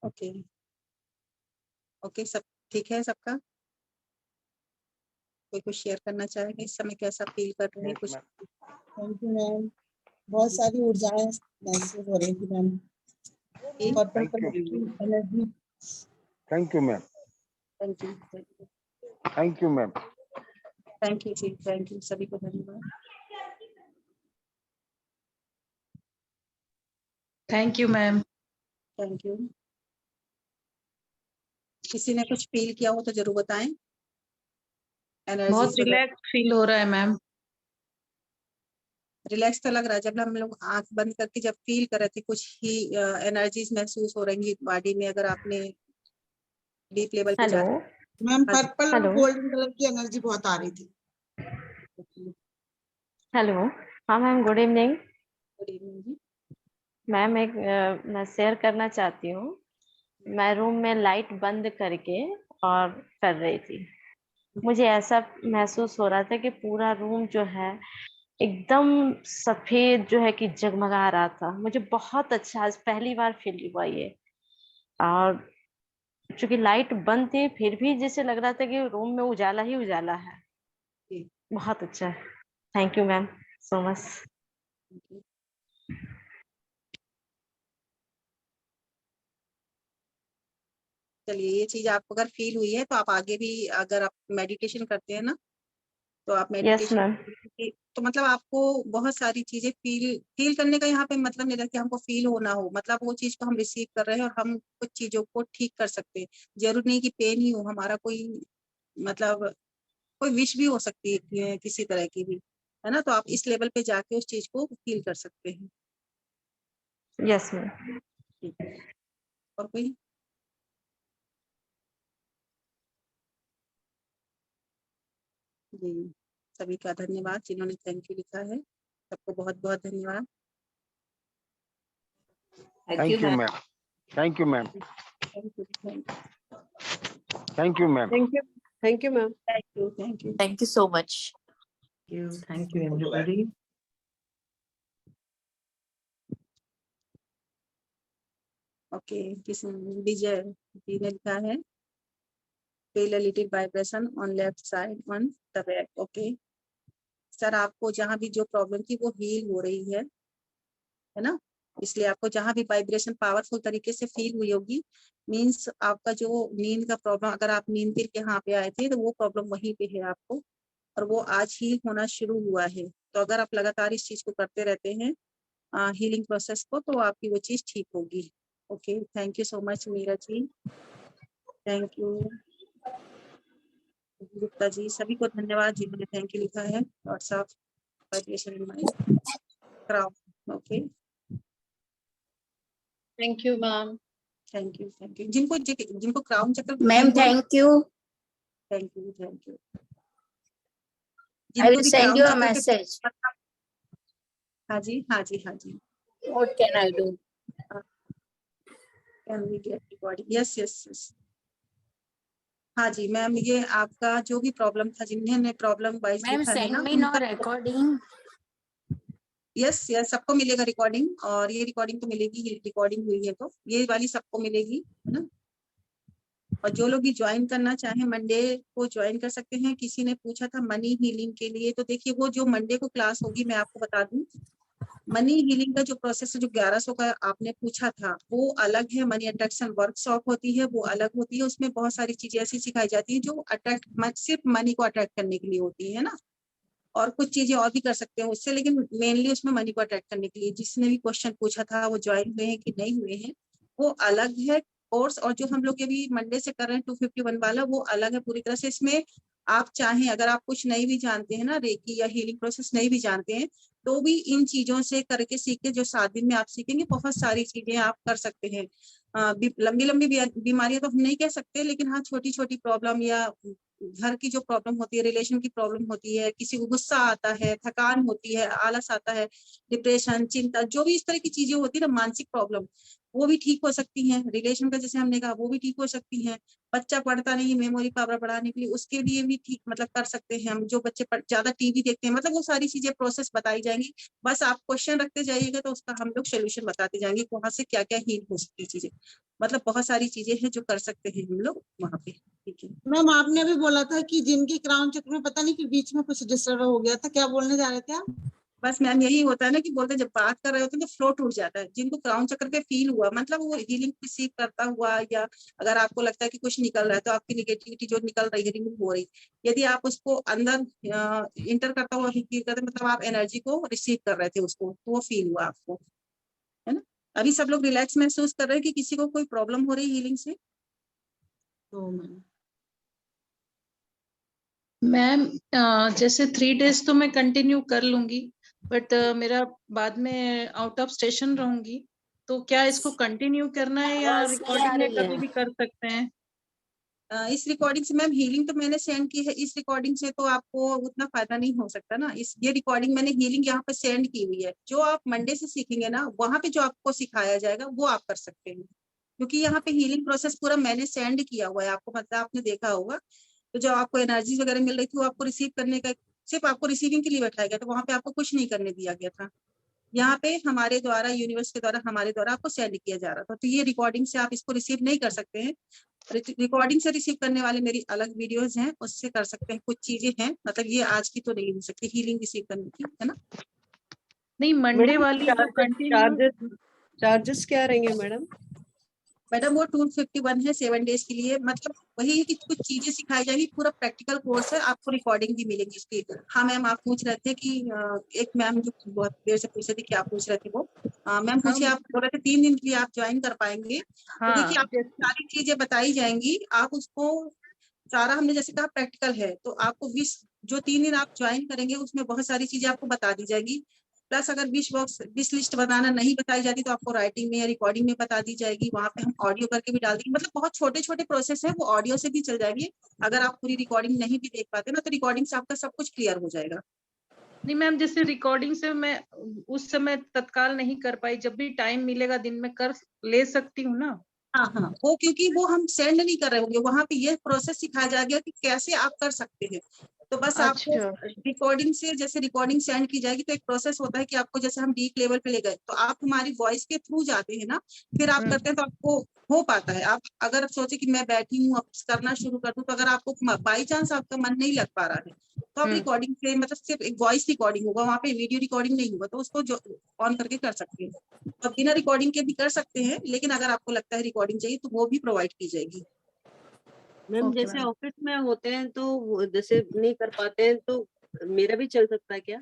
Speaker 1: ओके ओके, सब ठीक है सबका? कोई कुछ शेयर करना चाहेंगे इस समय कैसा फील कर रहे हैं?
Speaker 2: Yes,
Speaker 1: कुछ
Speaker 2: ma'am.
Speaker 7: थैंक यू मैम, बहुत सारी ऊर्जाएं महसूस हो रही थी ma'am.
Speaker 1: Thank
Speaker 7: energy.
Speaker 9: Thank you, ma'am.
Speaker 1: Thank you
Speaker 9: Thank you, ma'am.
Speaker 1: Thank you जी, थैंक यू, सभी को धन्यवाद।
Speaker 6: Thank you ma'am.
Speaker 1: Thank you. किसी ने कुछ फील किया हो तो जरूर बताएं। एनर्जी
Speaker 6: बहुत रिलैक्स फील हो रहा है मैम।
Speaker 1: रिलैक्स तो लग रहा है। जब हम लोग आंख बंद करके जब फील कर रहे थे कुछ ही एनर्जीज महसूस हो रही बॉडी में, अगर आपने डीप लेवल पे
Speaker 10: हेलो
Speaker 1: जाते।
Speaker 7: मैम
Speaker 1: हाँ जी।
Speaker 7: पर्पल और गोल्डन कलर की एनर्जी बहुत आ रही थी।
Speaker 10: हेलो हाँ ma'am, good evening.
Speaker 1: Good evening जी।
Speaker 10: मैम मैं शेयर करना चाहती हूँ। मैं रूम में लाइट बंद करके और कर रही थी। मुझे ऐसा महसूस हो रहा था कि पूरा रूम जो है एकदम सफेद जो है कि जगमगा रहा था। मुझे बहुत अच्छा, आज पहली बार फील हुआ ये। और चूंकि लाइट बंद थी फिर भी जैसे लग रहा था कि रूम में उजाला ही उजाला है।
Speaker 1: जी।
Speaker 10: बहुत अच्छा है। Thank you ma'am so much.
Speaker 1: चलिए, ये चीज आपको अगर फील हुई है तो आप आगे भी, अगर आप मेडिटेशन करते हैं ना, तो आप
Speaker 10: यस
Speaker 1: मेडिटेशन
Speaker 10: मैम।
Speaker 1: तो मतलब आपको बहुत सारी चीजें फील करने का यहाँ पे मतलब नहीं रहता कि हमको फील होना हो। मतलब वो चीज को हम रिसीव कर रहे हैं और हम कुछ चीजों को ठीक कर सकते हैं। जरूरी नहीं कि पेन ही हो, हमारा कोई मतलब कोई विश भी हो सकती है किसी तरह की भी, है ना। तो आप इस लेवल पे जाके उस चीज को फील कर सकते हैं।
Speaker 10: Yes ma'am.
Speaker 1: ठीक है। और कोई? जी, सभी का धन्यवाद जिन्होंने थैंक यू लिखा है। सबको बहुत बहुत धन्यवाद।
Speaker 9: Thank you, ma'am. Thank you, ma'am.
Speaker 1: Thank you thank
Speaker 9: Thank you, ma'am.
Speaker 5: Thank you ma'am.
Speaker 1: You thank you.
Speaker 4: Thank you so much.
Speaker 11: Thank you, everybody.
Speaker 1: Okay, किस विजय जी ने लिखा है feel a little vibration on left side on the back। Okay sir, आपको जहाँ भी जो problem थी वो हील हो रही है ना। इसलिए आपको जहाँ भी वाइब्रेशन पावरफुल तरीके से फील हुई होगी, मींस आपका जो नींद का प्रॉब्लम, अगर आप नींद के यहाँ पे आए थे तो वो प्रॉब्लम वहीं पे है आपको, और वो आज हील होना शुरू हुआ है। तो अगर आप लगातार इस चीज को करते रहते हैं हीलिंग प्रोसेस को, तो आपकी वो चीज ठीक होगी। Okay, thank you so much Meera ji, thank you Gupta ji, सभी को धन्यवाद जिन्होंने थैंक यू लिखा है। WhatsApp vibration remind crowd. Okay
Speaker 6: thank you ma'am.
Speaker 1: Thank you, thank you. जिनको क्राउन चक्कर
Speaker 8: ma'am thank you.
Speaker 1: Thank you, thank you.
Speaker 8: I will send you a message.
Speaker 1: हाँ जी, हाँ जी, हाँ जी।
Speaker 8: What can I do?
Speaker 1: Can we get recording? Yes, yes, yes. हाँ जी ma'am, ये आपका जो भी प्रॉब्लम था, जिन्होंने प्रॉब्लम वाइज
Speaker 8: मैम
Speaker 1: लिखा है
Speaker 8: सेंड
Speaker 1: ना,
Speaker 8: मी नो
Speaker 1: उनका
Speaker 8: रिकॉर्डिंग।
Speaker 1: यस, यस, सबको मिलेगा रिकॉर्डिंग, और ये रिकॉर्डिंग तो मिलेगी, ये रिकॉर्डिंग हुई है तो ये वाली सबको मिलेगी, है ना। और जो लोग भी ज्वाइन करना चाहें मंडे को ज्वाइन कर सकते हैं। किसी ने पूछा था मनी हीलिंग के लिए, तो देखिए वो जो मंडे को क्लास होगी, मैं आपको बता दूं, मनी हीलिंग का जो प्रोसेस है, जो 1100 का आपने पूछा था, वो अलग है। मनी अट्रैक्शन वर्कशॉप होती है, वो अलग होती है। उसमें बहुत सारी चीजें ऐसी सिखाई जाती है जो अट्रैक्ट सिर्फ मनी को अट्रैक्ट करने के लिए होती है ना, और कुछ चीजें और भी कर सकते हैं उससे, लेकिन मेनली उसमें मनी को अट्रैक्ट करने के लिए। जिसने भी क्वेश्चन पूछा था वो ज्वाइन हुए हैं कि नहीं हुए हैं, वो अलग है कोर्स। और जो हम लोग अभी मंडे से कर रहे हैं 251 वाला, वो अलग है पूरी तरह से। इसमें आप चाहें, अगर आप कुछ नहीं भी जानते हैं ना, रेकी या हीलिंग प्रोसेस नहीं भी जानते हैं, तो भी इन चीजों से करके सीख के जो 7 दिन में आप सीखेंगे, बहुत सारी चीजें आप कर सकते हैं। लंबी लंबी बीमारियां तो हम नहीं कह सकते, लेकिन हाँ, छोटी छोटी प्रॉब्लम या घर की जो प्रॉब्लम होती है, रिलेशन की प्रॉब्लम होती है, किसी को गुस्सा आता है, थकान होती है, आलस आता है, डिप्रेशन, चिंता, जो भी इस तरह की चीजें होती है ना, मानसिक प्रॉब्लम, वो भी ठीक हो सकती हैं। रिलेशन का जैसे हमने कहा, वो भी ठीक हो सकती हैं। बच्चा पढ़ता नहीं, मेमोरी पावर बढ़ाने के लिए, उसके लिए भी ठीक मतलब कर सकते हैं हम। जो बच्चे ज्यादा टीवी देखते हैं, मतलब वो सारी चीजें प्रोसेस बताई जाएंगी। बस आप क्वेश्चन रखते जाइएगा तो उसका हम लोग सोल्यूशन बताते जाएंगे, वहां से क्या क्या हील हो सकती चीजें। मतलब बहुत सारी चीजें हैं जो कर सकते हैं हम लोग वहाँ पे। ठीक है
Speaker 7: मैम, आपने अभी बोला था कि जिनकी क्राउन चक्र में पता नहीं कि बीच में कुछ डिस्टर्ब हो गया था, क्या बोलने जा रहे थे आप?
Speaker 1: बस मैम, यही होता है ना कि बोलते हैं, जब बात कर रहे होते हैं तो फ्लो टूट जाता है। जिनको क्राउन चक्र पे फील हुआ, मतलब वो हीलिंग रिसीव करता हुआ, या अगर आपको लगता है कि कुछ निकल रहा है, तो आपकी निगेटिविटी जो निकल रही है, रिमूव हो रही, यदि आप उसको अंदर इंटर करता हुआ फील करते, मतलब आप एनर्जी को रिसीव कर रहे थे उसको, तो वो फील हुआ आपको, है ना। अभी सब लोग रिलैक्स महसूस कर रहे हैं कि किसी को कोई प्रॉब्लम हो रही है हीलिंग से?
Speaker 7: तो मैम
Speaker 6: मैम जैसे 3 डेज तो मैं कंटिन्यू कर लूंगी, बट मेरा बाद में आउट ऑफ स्टेशन रहूंगी, तो क्या इसको कंटिन्यू करना है या
Speaker 8: आवाज नहीं आ
Speaker 6: रिकॉर्डिंग में
Speaker 8: रही
Speaker 6: कभी
Speaker 8: है।
Speaker 6: भी कर सकते हैं?
Speaker 1: इस रिकॉर्डिंग से मैम, हीलिंग तो मैंने सेंड की है, इस रिकॉर्डिंग से तो आपको उतना फायदा नहीं हो सकता ना। ये रिकॉर्डिंग मैंने हीलिंग यहाँ पे सेंड की हुई है। जो आप मंडे से सीखेंगे ना, वहाँ पे जो आपको सिखाया जाएगा वो आप कर सकते हैं, क्योंकि यहाँ पे हीलिंग प्रोसेस पूरा मैंने सेंड किया हुआ है आपको, मतलब आपने देखा होगा। तो जो आपको एनर्जी वगैरह मिल रही थी, वो आपको रिसीव करने का, सिर्फ आपको रिसीविंग के लिए बैठाया गया था, वहाँ पे आपको कुछ नहीं करने दिया गया था। यहाँ पे हमारे द्वारा, यूनिवर्स के द्वारा, हमारे द्वारा आपको सेंड किया जा रहा था। तो ये रिकॉर्डिंग से आप इसको रिसीव नहीं कर सकते हैं। रिकॉर्डिंग से रिसीव करने वाले मेरी अलग वीडियोस हैं, उससे कर सकते हैं। कुछ चीजें हैं, मतलब ये आज की तो नहीं हो सकती हीलिंग रिसीव करने की, है ना।
Speaker 6: नहीं, मंडे वाली तो कंटिन्यू।
Speaker 5: चार्जेस क्या रहेंगे मैडम?
Speaker 1: मैडम वो 251 है 7 डेज के लिए। मतलब वही है कि कुछ चीजें सिखाई जाएगी, पूरा प्रैक्टिकल कोर्स है, आपको रिकॉर्डिंग भी मिलेगी इसकी। हाँ मैम, आप पूछ रहे थे कि एक मैम जो बहुत देर से पूछ रहे थे, क्या पूछ रहे थे वो? मैम पूछिए, आप बोल रहे थे 3 दिन के लिए आप ज्वाइन कर पाएंगे? तो देखिए, आपको सारी चीजें बताई जाएंगी, आप उसको सारा, हमने जैसे कहा प्रैक्टिकल है, तो आपको 20 जो 3 दिन आप ज्वाइन करेंगे, उसमें बहुत सारी चीजें आपको बता दी जाएगी। प्लस अगर विश लिस्ट बनाना नहीं बताई जाती, तो आपको राइटिंग में या रिकॉर्डिंग में बता दी जाएगी। वहाँ पे हम ऑडियो करके भी डाल देंगे। मतलब बहुत छोटे छोटे प्रोसेस है, वो ऑडियो से भी चल जाएंगे। अगर आप पूरी रिकॉर्डिंग नहीं भी देख पाते ना, तो रिकॉर्डिंग से आपका सब कुछ क्लियर हो जाएगा।
Speaker 6: नहीं मैम, जैसे रिकॉर्डिंग से मैं उस समय तत्काल नहीं कर पाई, जब भी टाइम मिलेगा दिन में कर ले सकती हूँ ना?
Speaker 1: हाँ हाँ, वो क्योंकि वो हम सेंड नहीं कर रहे होंगे, वहाँ पे ये प्रोसेस सिखाया जाएगा कि कैसे आप कर सकते हैं। तो बस आपको रिकॉर्डिंग से, जैसे रिकॉर्डिंग सेंड की जाएगी, तो एक प्रोसेस होता है कि आपको, जैसे हम डीप लेवल पे ले गए, तो आप हमारी वॉइस के थ्रू जाते हैं ना, फिर आप करते हैं, तो आपको हो पाता है। आप अगर सोचे कि मैं बैठी हूँ अब करना शुरू कर दूं, तो अगर आपको बाई चांस आपका मन नहीं लग पा रहा है, तो आप रिकॉर्डिंग से, मतलब सिर्फ एक वॉइस रिकॉर्डिंग होगा, वहाँ पे वीडियो रिकॉर्डिंग नहीं होगा, तो उसको जो ऑन करके कर सकते हैं। और बिना रिकॉर्डिंग के भी कर सकते हैं, लेकिन अगर आपको लगता है रिकॉर्डिंग चाहिए, तो वो भी प्रोवाइड की जाएगी।
Speaker 5: मैम जैसे ऑफिस में होते हैं तो जैसे नहीं कर पाते हैं, तो मेरा भी चल सकता है क्या?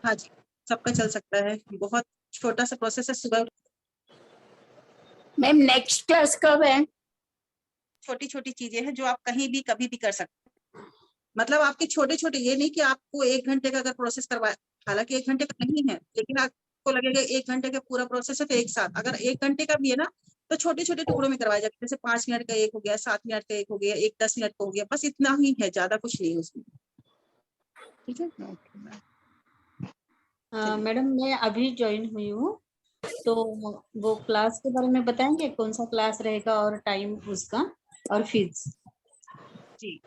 Speaker 1: हाँ जी, सबका चल सकता है। बहुत छोटा सा प्रोसेस है। सुबह
Speaker 8: मैम नेक्स्ट क्लास कब है?
Speaker 1: छोटी छोटी चीजें हैं जो आप कहीं भी कभी भी कर सकते हैं। मतलब आपके छोटे छोटे, ये नहीं कि आपको 1 घंटे का अगर प्रोसेस करवाए, हालांकि 1 घंटे का नहीं है, लेकिन आपको लगेगा 1 घंटे का पूरा प्रोसेस है, तो एक साथ अगर 1 घंटे का भी है ना, तो छोटे छोटे टुकड़ों में करवाया जाता है, जैसे 5 मिनट का एक हो गया, 7 मिनट का एक हो गया, एक 10 मिनट का हो गया, बस इतना ही है, ज्यादा कुछ नहीं है उसमें। ठीक है।
Speaker 8: मैडम मैं अभी ज्वाइन हुई हूँ, तो वो क्लास के बारे में बताएंगे, कौन सा क्लास रहेगा और टाइम उसका और फीस?
Speaker 1: जी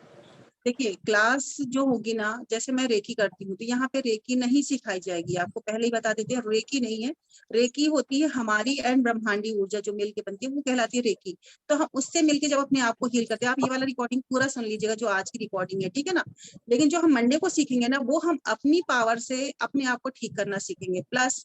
Speaker 1: देखिए, क्लास जो होगी ना, जैसे मैं रेकी करती हूँ तो यहाँ पे रेकी नहीं सिखाई जाएगी, आपको पहले ही बता देते हैं, रेकी नहीं है। रेकी होती है हमारी एंड ब्रह्मांडी ऊर्जा जो मिल के बनती है, वो कहलाती है रेकी। तो हम उससे मिलके जब अपने आप को हील करते हैं, आप ये वाला रिकॉर्डिंग पूरा सुन लीजिएगा जो आज की रिकॉर्डिंग है, ठीक है ना। लेकिन जो हम मंडे को सीखेंगे ना, वो हम अपनी पावर से अपने आप को ठीक करना सीखेंगे, प्लस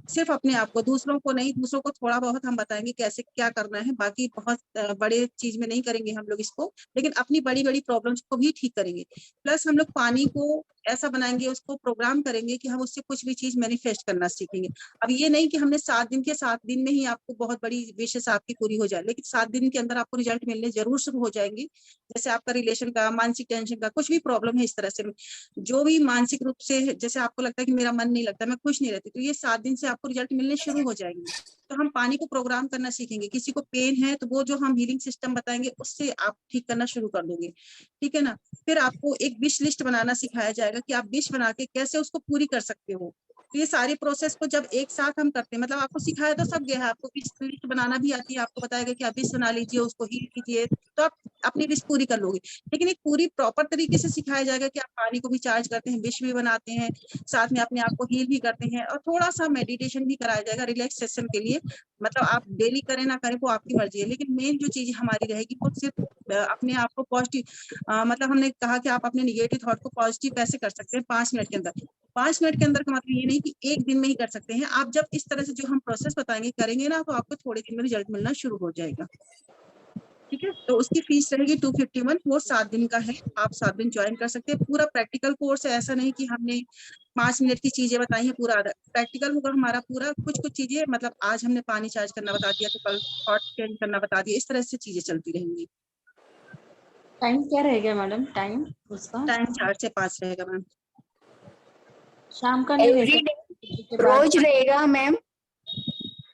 Speaker 1: सिर्फ अपने आप को, दूसरों को नहीं। दूसरों को थोड़ा बहुत हम बताएंगे कैसे क्या करना है, बाकी बहुत बड़े चीज में नहीं करेंगे हम लोग इसको, लेकिन अपनी बड़ी बड़ी प्रॉब्लम्स को भी ठीक करेंगे। प्लस हम लोग पानी को ऐसा बनाएंगे, उसको प्रोग्राम करेंगे कि हम उससे कुछ भी चीज मैनिफेस्ट करना सीखेंगे। अब ये नहीं कि हमने 7 दिन के 7 दिन में ही आपको बहुत बड़ी विशेष आपकी पूरी हो जाए, लेकिन 7 दिन के अंदर आपको रिजल्ट मिलने जरूर शुरू हो जाएंगे। जैसे आपका रिलेशन का, मानसिक टेंशन का, कुछ भी प्रॉब्लम है इस तरह से, जो भी मानसिक रूप से, जैसे आपको लगता है कि मेरा मन नहीं लगता, मैं खुश नहीं रहती, तो ये 7 दिन से आपको रिजल्ट मिलने शुरू हो जाएंगे। तो हम पानी को प्रोग्राम करना सीखेंगे। किसी को पेन है तो वो जो हम हीलिंग सिस्टम बताएंगे उससे आप ठीक करना शुरू कर दोगे, ठीक है ना। फिर आपको एक विश लिस्ट बनाना सिखाया जाएगा कि आप विश बना के कैसे उसको पूरी कर सकते हो। तो ये सारी प्रोसेस को जब एक साथ हम करते हैं, मतलब आपको सिखाया तो सब गया है, आपको विश लिस्ट बनाना भी आती है, आपको बताएगा कि आप विश बना लीजिए, उसको हील कीजिए, तो आप अपनी विश पूरी कर लोगे। लेकिन एक पूरी प्रॉपर तरीके से सिखाया जाएगा कि आप पानी को भी चार्ज करते हैं, विश भी बनाते हैं, साथ में अपने आप को हील भी करते हैं, और थोड़ा सा मेडिटेशन भी कराया जाएगा रिलैक्सेशन के लिए। मतलब आप डेली करें ना करें वो आपकी मर्जी है, लेकिन मेन जो चीज हमारी रहेगी वो सिर्फ अपने आप को पॉजिटिव, मतलब हमने कहा कि आप अपने निगेटिव थॉट को पॉजिटिव कैसे कर सकते हैं 5 मिनट के अंदर। 5 मिनट के अंदर का मतलब ये नहीं कि एक दिन में ही कर सकते हैं आप। जब इस तरह से जो हम प्रोसेस बताएंगे करेंगे ना, तो आपको थोड़े दिन में रिजल्ट मिलना शुरू हो जाएगा, ठीक है। तो उसकी फीस रहेगी 251, वो 7 दिन का है, आप 7 दिन ज्वाइन कर सकते हैं। पूरा प्रैक्टिकल कोर्स है, ऐसा नहीं कि हमने 5 मिनट की चीजें बताई हैं, पूरा प्रैक्टिकल होगा हमारा पूरा। कुछ कुछ चीजें, मतलब आज हमने पानी चार्ज करना बता दिया तो कल थॉट चेंज करना बता दिया, इस तरह से चीजें चलती रहेंगी।
Speaker 8: टाइम क्या रहेगा मैडम, टाइम उसका?
Speaker 1: टाइम 4 से 5 रहेगा मैम।
Speaker 8: शाम का नहीं
Speaker 12: एवरी
Speaker 8: रहेगा?
Speaker 12: डे रोज रहेगा मैम?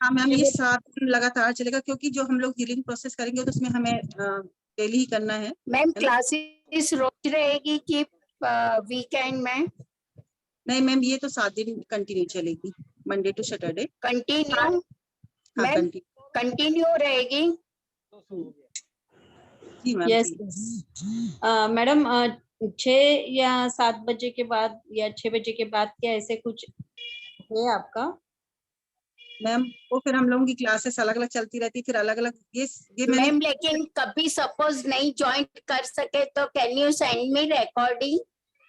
Speaker 1: हाँ मैम, ये 7 दिन लगातार चलेगा, क्योंकि जो हम लोग हीलिंग प्रोसेस करेंगे तो उसमें हमें डेली ही करना है।
Speaker 12: मैम क्लासेस रोज रहेगी कि वीकेंड में?
Speaker 1: नहीं मैम, ये तो 7 दिन कंटिन्यू चलेगी, मंडे टू सैटरडे
Speaker 12: कंटिन्यू?
Speaker 1: हाँ
Speaker 12: मैम
Speaker 1: कंटिन्यू।
Speaker 12: कंटिन्यू रहेगी?
Speaker 1: जी मैम।
Speaker 8: यस मैडम, 6 या 7 बजे के बाद या 6 बजे के बाद क्या ऐसे कुछ है आपका?
Speaker 1: मैम वो फिर हम लोगों की क्लासेस अलग अलग चलती रहती, फिर अलग अलग ये मैंने।
Speaker 12: मैम लेकिन कभी सपोज नहीं ज्वाइन कर सके तो can you send me recording?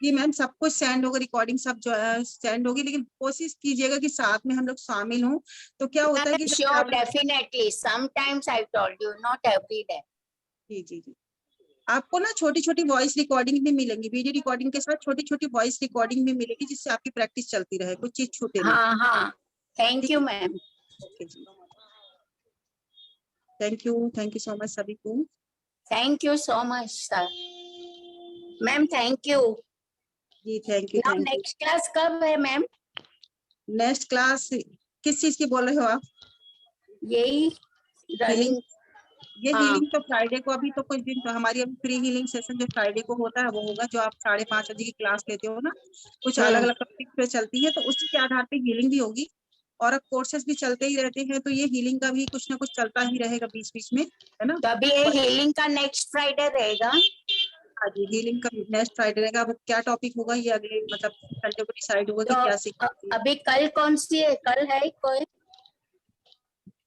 Speaker 1: जी मैम, सब कुछ सेंड होगा, रिकॉर्डिंग सब जो है सेंड होगी, लेकिन कोशिश कीजिएगा कि साथ में हम लोग शामिल हों। तो क्या होता है कि
Speaker 12: sure definitely, sometimes I told you, not every day.
Speaker 1: जी जी जी, आपको ना छोटी छोटी वॉइस रिकॉर्डिंग भी मिलेंगी, वीडियो रिकॉर्डिंग के साथ छोटी छोटी वॉइस रिकॉर्डिंग भी मिलेगी, जिससे आपकी प्रैक्टिस चलती रहे, कुछ चीज छूटे ना।
Speaker 12: हाँ हाँ, थैंक यू मैम।
Speaker 1: ओके जी, थैंक यू सो मच सभी को।
Speaker 12: Thank you so much sir. Ma'am thank you
Speaker 1: जी थैंक यू।
Speaker 12: नेक्स्ट क्लास कब है मैम?
Speaker 1: नेक्स्ट क्लास किस चीज की बोल रहे हो आप?
Speaker 12: यही रनिंग।
Speaker 1: ये
Speaker 12: हाँ।
Speaker 1: हीलिंग तो फ्राइडे को, अभी तो कुछ दिन तो हमारी अभी फ्री हीलिंग सेशन जो फ्राइडे को होता है वो होगा, जो आप 5:30 बजे की क्लास लेते हो ना, कुछ अलग अलग टॉपिक पे चलती है, तो उसी के आधार पे हीलिंग भी होगी। और अब कोर्सेज भी चलते ही रहते हैं, तो ये हीलिंग का भी कुछ ना कुछ चलता ही रहेगा बीच बीच में, है ना।
Speaker 12: तो अभी ये हीलिंग का नेक्स्ट फ्राइडे रहेगा?
Speaker 1: हाँ जी, हीलिंग का नेक्स्ट फ्राइडे रहेगा। अब क्या टॉपिक होगा ये अगले मतलब संडे को डिसाइड होगा कि क्या सीखेंगे।
Speaker 12: अभी कल कौन सी है? कल है कोई?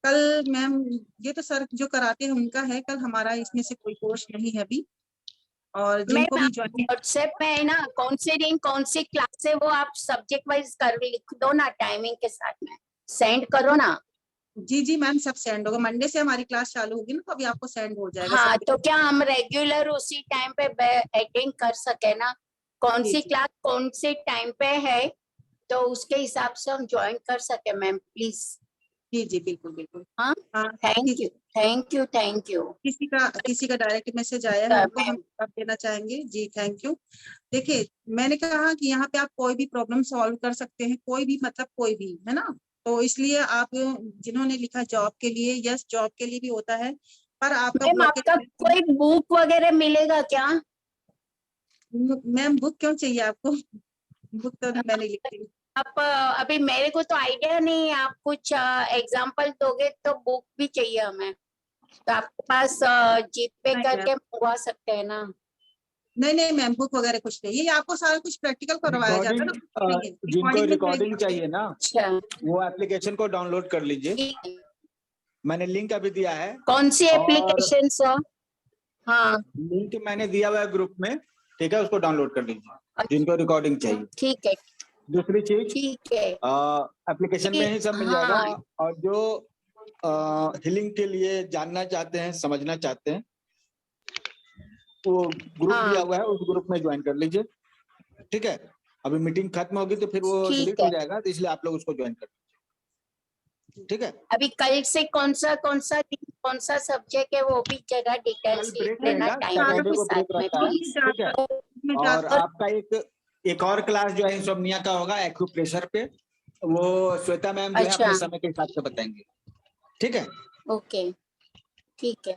Speaker 1: कल मैम ये तो सर जो कराते हैं उनका है, कल हमारा इसमें से कोई कोर्स नहीं है अभी। और जिनको भी ज्वाइन
Speaker 12: व्हाट्सएप में है ना, कौन से दिन कौन सी क्लास है वो आप सब्जेक्ट वाइज कर लिख दो ना, टाइमिंग के साथ में सेंड करो ना।
Speaker 1: जी जी मैम, सब सेंड होगा। मंडे से हमारी क्लास चालू होगी ना, तो अभी आपको सेंड हो जाएगा।
Speaker 12: हाँ, तो क्या हम रेगुलर उसी टाइम पे अटेंड कर सके ना? कौन सी क्लास कौन से टाइम पे है, तो उसके हिसाब से हम ज्वाइन कर सके मैम प्लीज।
Speaker 1: जी जी बिल्कुल बिल्कुल।
Speaker 12: हाँ, थैंक यू।
Speaker 1: किसी का डायरेक्ट मैसेज आया है हमको, हम आप देना चाहेंगे। जी थैंक यू। देखिए मैंने कहा कि यहाँ पे आप कोई भी प्रॉब्लम सॉल्व कर सकते हैं, कोई भी मतलब कोई भी, है ना। तो इसलिए आप जिन्होंने लिखा जॉब के लिए, यस जॉब के लिए भी होता है, पर आपका
Speaker 12: मैम
Speaker 1: work
Speaker 12: आपका कोई बुक वगैरह मिलेगा क्या?
Speaker 1: मैम बुक क्यों चाहिए आपको? बुक तो मैंने लिखी।
Speaker 12: आप अभी मेरे को तो आइडिया नहीं है, आप कुछ एग्जांपल दोगे तो बुक भी चाहिए हमें, तो आपके पास जीपे
Speaker 1: नहीं
Speaker 12: करके
Speaker 1: मैम,
Speaker 12: मंगवा सकते हैं ना?
Speaker 1: नहीं नहीं मैम, बुक वगैरह कुछ नहीं, ये आपको सारा कुछ प्रैक्टिकल करवाया जाता है ना,
Speaker 3: रिकॉर्डिंग
Speaker 1: नहीं है
Speaker 3: जिनको
Speaker 1: रिकॉर्डिंग में थोड़ी
Speaker 3: रिकॉर्डिंग
Speaker 1: बहुत है।
Speaker 3: चाहिए ना,
Speaker 12: अच्छा,
Speaker 3: वो एप्लीकेशन को डाउनलोड कर लीजिए,
Speaker 12: ठीक है।
Speaker 3: मैंने लिंक अभी दिया है।
Speaker 12: कौन सी
Speaker 3: और
Speaker 12: एप्लीकेशन सर? हाँ
Speaker 3: लिंक मैंने दिया हुआ है ग्रुप में, ठीक है, उसको डाउनलोड कर लीजिए जिनको रिकॉर्डिंग चाहिए।
Speaker 12: ठीक है
Speaker 3: दूसरी चीज,
Speaker 12: ठीक है।
Speaker 3: एप्लीकेशन में ही सब मिल जाएगा।
Speaker 12: हाँ
Speaker 3: और जो हीलिंग के लिए जानना चाहते हैं, समझना चाहते हैं, वो ग्रुप दिया
Speaker 12: हाँ
Speaker 3: हुआ है, उस ग्रुप में ज्वाइन कर लीजिए, ठीक है। अभी मीटिंग खत्म होगी तो फिर वो
Speaker 12: ठीक
Speaker 3: डिलीट
Speaker 12: है।
Speaker 3: हो जाएगा, तो इसलिए आप लोग उसको ज्वाइन कर लीजिए, ठीक है।
Speaker 12: अभी कल से कौन सा सब्जेक्ट है वो भी जगह
Speaker 3: कल
Speaker 12: डिटेल्स लिख
Speaker 3: ब्रेक
Speaker 12: लेना
Speaker 3: रहेगा,
Speaker 12: टाइम
Speaker 3: सैटरडे
Speaker 12: के
Speaker 3: को ब्रेक
Speaker 12: साथ में
Speaker 3: रहता है,
Speaker 12: प्लीज।
Speaker 3: ठीक है।
Speaker 1: में
Speaker 3: और
Speaker 1: जाता
Speaker 3: आपका एक और क्लास जो है इंसोम्निया का होगा एक्यूप्रेशर पे, वो श्वेता मैम जो है
Speaker 12: अच्छा
Speaker 3: अपने समय के हिसाब से बताएंगे, ठीक है।
Speaker 12: ओके ठीक है,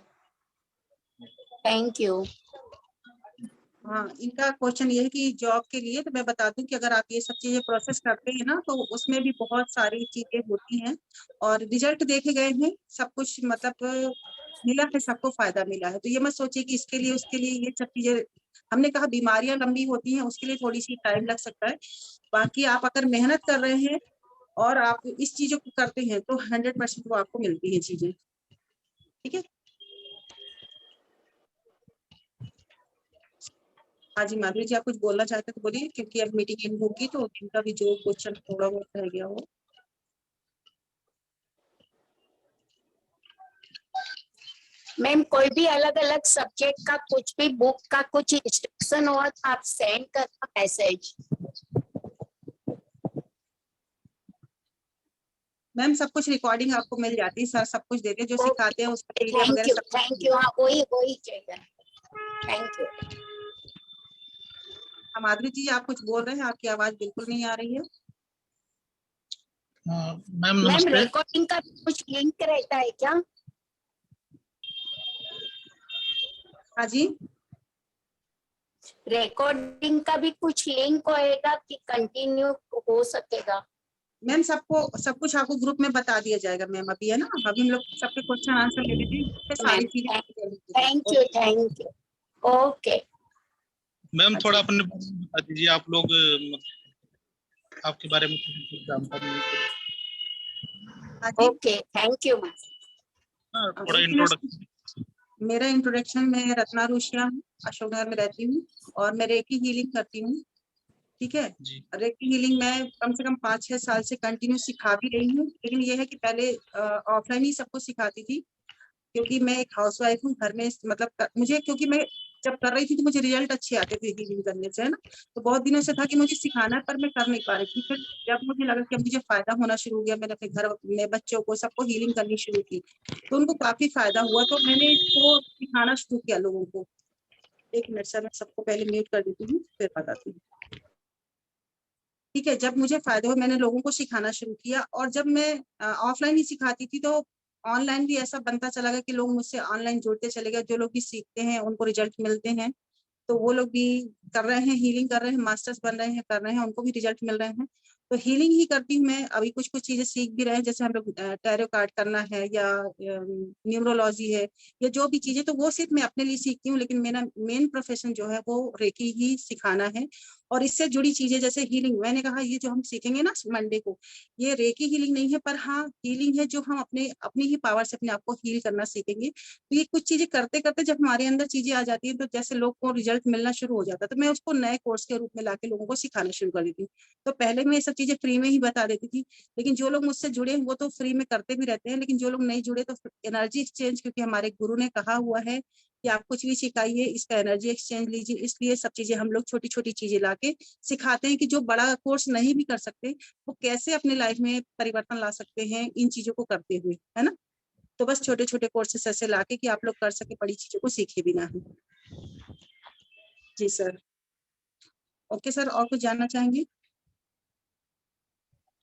Speaker 12: थैंक यू।
Speaker 1: हाँ, इनका क्वेश्चन ये है कि जॉब के लिए, तो मैं बता दूं कि अगर आप ये सब चीजें प्रोसेस करते हैं ना, तो उसमें भी बहुत सारी चीजें होती हैं और रिजल्ट देखे गए हैं, सब कुछ मतलब मिला है, सबको फायदा मिला है। तो ये मत सोचिए कि इसके लिए उसके लिए ये सब चीजें, हमने कहा बीमारियां लंबी होती हैं, उसके लिए थोड़ी सी टाइम लग सकता है। बाकी आप अगर मेहनत कर रहे हैं और आप इस चीजों को करते हैं तो 100% वो आपको मिलती है चीजें, ठीक है। हाँ जी माधुरी जी, आप कुछ बोलना चाहते तो बोलिए, क्योंकि अब मीटिंग एंड होगी तो इनका भी जो क्वेश्चन थोड़ा बहुत रह गया हो।
Speaker 12: मैम कोई भी अलग अलग सब्जेक्ट का कुछ भी बुक का कुछ इंस्ट्रक्शन हो तो आप सेंड करना मैसेज।
Speaker 1: मैम सब कुछ रिकॉर्डिंग आपको मिल जाती है, सर सब कुछ देते हैं, जो सिखाते हैं उसका पीडीएफ
Speaker 12: थैंक
Speaker 1: वगैरह
Speaker 12: यू
Speaker 1: सब कुछ
Speaker 12: थैंक यू, हाँ वही चाहिए, थैंक यू।
Speaker 1: हाँ, माधुरी जी आप कुछ बोल रहे हैं, आपकी आवाज बिल्कुल नहीं आ रही है।
Speaker 13: मैम
Speaker 12: मैम
Speaker 13: नमस्ते।
Speaker 12: रिकॉर्डिंग का कुछ लिंक रहता है क्या?
Speaker 1: हाँ जी,
Speaker 12: रिकॉर्डिंग का भी कुछ लिंक होएगा कि कंटिन्यू हो सकेगा?
Speaker 1: मैम सब कुछ आपको ग्रुप में बता दिया जाएगा मैम, अभी है ना, अभी हम लोग सबके क्वेश्चन आंसर ले लेते हैं, इसमें सारी चीजें।
Speaker 12: Thank you okay.
Speaker 13: मैम थोड़ा अपने बारे में बता दीजिए, आप लोग आपके बारे में कुछ जानकारी नहीं।
Speaker 12: Okay thank you ma'am.
Speaker 13: थोड़ा इंट्रोडक्शन।
Speaker 1: मेरा इंट्रोडक्शन, मैं रत्ना रूशिया हूँ, अशोकनगर में रहती हूँ और मैं रेकी हीलिंग करती हूँ, ठीक है। रेकी हीलिंग मैं कम से कम 5-6 साल से कंटिन्यू सिखा भी रही हूँ, लेकिन ये है कि पहले ऑफलाइन ही सबको सिखाती थी, क्योंकि मैं एक हाउसवाइफ हूँ घर में, मतलब मुझे, क्योंकि मैं जब कर रही थी तो मुझे रिजल्ट अच्छे आते थे हीलिंग करने से, है ना। तो बहुत दिनों से था कि मुझे सिखाना है, पर मैं कर नहीं पा रही थी। फिर जब मुझे लगा कि अब मुझे फायदा होना शुरू हो गया, मैंने अपने घर में बच्चों को सबको हीलिंग करनी शुरू की, तो उनको काफी फायदा हुआ, तो मैंने इसको सिखाना शुरू किया लोगों को। एक मिनट सर, मैं सबको पहले म्यूट कर देती हूँ फिर बताती हूँ, ठीक है। जब मुझे फायदा हुआ मैंने लोगों को सिखाना शुरू किया, और जब मैं ऑफलाइन ही सिखाती थी तो ऑनलाइन भी ऐसा बनता चला गया कि लोग मुझसे ऑनलाइन जुड़ते चले गए, जो लोग भी सीखते हैं उनको रिजल्ट मिलते हैं, तो वो लोग भी कर रहे हैं, हीलिंग कर रहे हैं, मास्टर्स बन रहे हैं, कर रहे हैं, उनको भी रिजल्ट मिल रहे हैं। तो हीलिंग ही करती हूँ मैं, अभी कुछ चीजें सीख भी रहे हैं, जैसे हम लोग टैरो कार्ड करना है या न्यूमरोलॉजी है या जो भी चीजें, तो वो सिर्फ मैं अपने लिए सीखती हूँ, लेकिन मेरा मेन प्रोफेशन जो है वो रेकी ही सिखाना है। और इससे जुड़ी चीजें जैसे हीलिंग, मैंने कहा ये जो हम सीखेंगे ना मंडे को, ये रेकी हीलिंग नहीं है, पर हाँ हीलिंग है, जो हम अपनी ही पावर से अपने आप को हील करना सीखेंगे। तो ये कुछ चीजें करते करते जब हमारे अंदर चीजें आ जाती है, तो जैसे लोग को रिजल्ट मिलना शुरू हो जाता है, तो मैं उसको नए कोर्स के रूप में लाके लोगों को सिखाना शुरू कर देती हूँ। तो पहले मैं ये सब चीजें फ्री में ही बता देती थी, लेकिन जो लोग मुझसे जुड़े हैं वो तो फ्री में करते भी रहते हैं, लेकिन जो लोग नहीं जुड़े तो एनर्जी एक्सचेंज, क्योंकि हमारे गुरु ने कहा हुआ है कि आप कुछ भी सिखाइए इसका एनर्जी एक्सचेंज लीजिए, इसलिए सब चीजें हम लोग छोटी छोटी चीजें लाके सिखाते हैं कि जो बड़ा कोर्स नहीं भी कर सकते वो कैसे अपने लाइफ में परिवर्तन ला सकते हैं इन चीजों को करते हुए, है ना। तो बस छोटे छोटे कोर्सेस ऐसे लाके कि आप लोग कर सके, बड़ी चीजों को सीखे बिना ही। जी सर, ओके सर, और कुछ जानना चाहेंगे?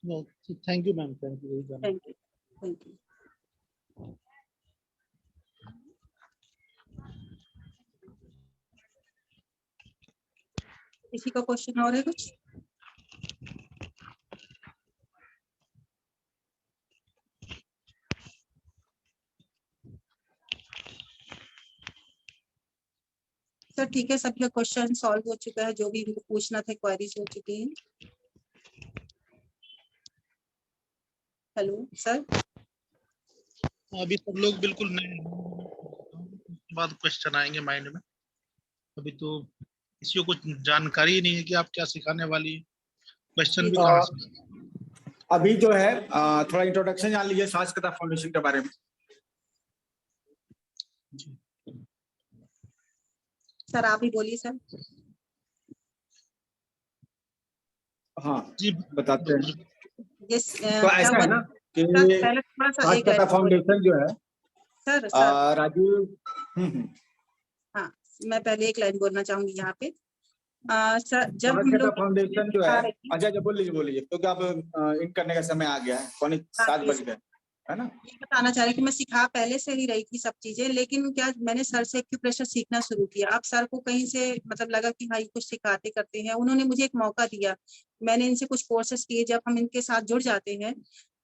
Speaker 13: Thank you ma'am, thank you.
Speaker 1: Thank you, thank you. किसी का क्वेश्चन और है कुछ? सर ठीक है, सबका क्वेश्चन सॉल्व हो चुका है, जो भी इनको पूछना था क्वेरीज हो चुकी हैं। Hello sir.
Speaker 13: अभी सब लोग बिल्कुल नए हैं, उसके बाद क्वेश्चन आएंगे माइंड में। अभी तो किसी को कुछ जानकारी ही नहीं है कि आप क्या सिखाने वाली है, क्वेश्चन भी कहाँ से।
Speaker 3: अभी जो है थोड़ा इंट्रोडक्शन जान लीजिए स्वास्थ्य कथा फाउंडेशन के बारे में।
Speaker 1: सर आप ही बोलिए सर।
Speaker 3: हाँ जी बताते हैं।
Speaker 1: तो
Speaker 3: ऐसा है ना कि
Speaker 1: पहले थोड़ा सा
Speaker 3: स्वास्थ्य कथा फाउंडेशन जो है
Speaker 1: सर
Speaker 3: राजीव
Speaker 1: हाँ, मैं पहले एक लाइन बोलना चाहूंगी यहाँ पे। सर जब हम
Speaker 3: स्वास्थ्य कथा
Speaker 1: लोग
Speaker 3: फाउंडेशन जो है, अच्छा बोलिए क्योंकि अब इन करने का समय आ गया है, 7 बज गए है ना।
Speaker 1: ये बताना चाह रहे कि मैं सिखा पहले से ही रही थी सब चीजें, लेकिन क्या मैंने सर से एक्यूप्रेशर सीखना शुरू किया। अब सर को कहीं से मतलब लगा कि हाँ ये कुछ सिखाते करते हैं, उन्होंने मुझे एक मौका दिया, मैंने इनसे कुछ कोर्सेस किए। जब हम इनके साथ जुड़ जाते हैं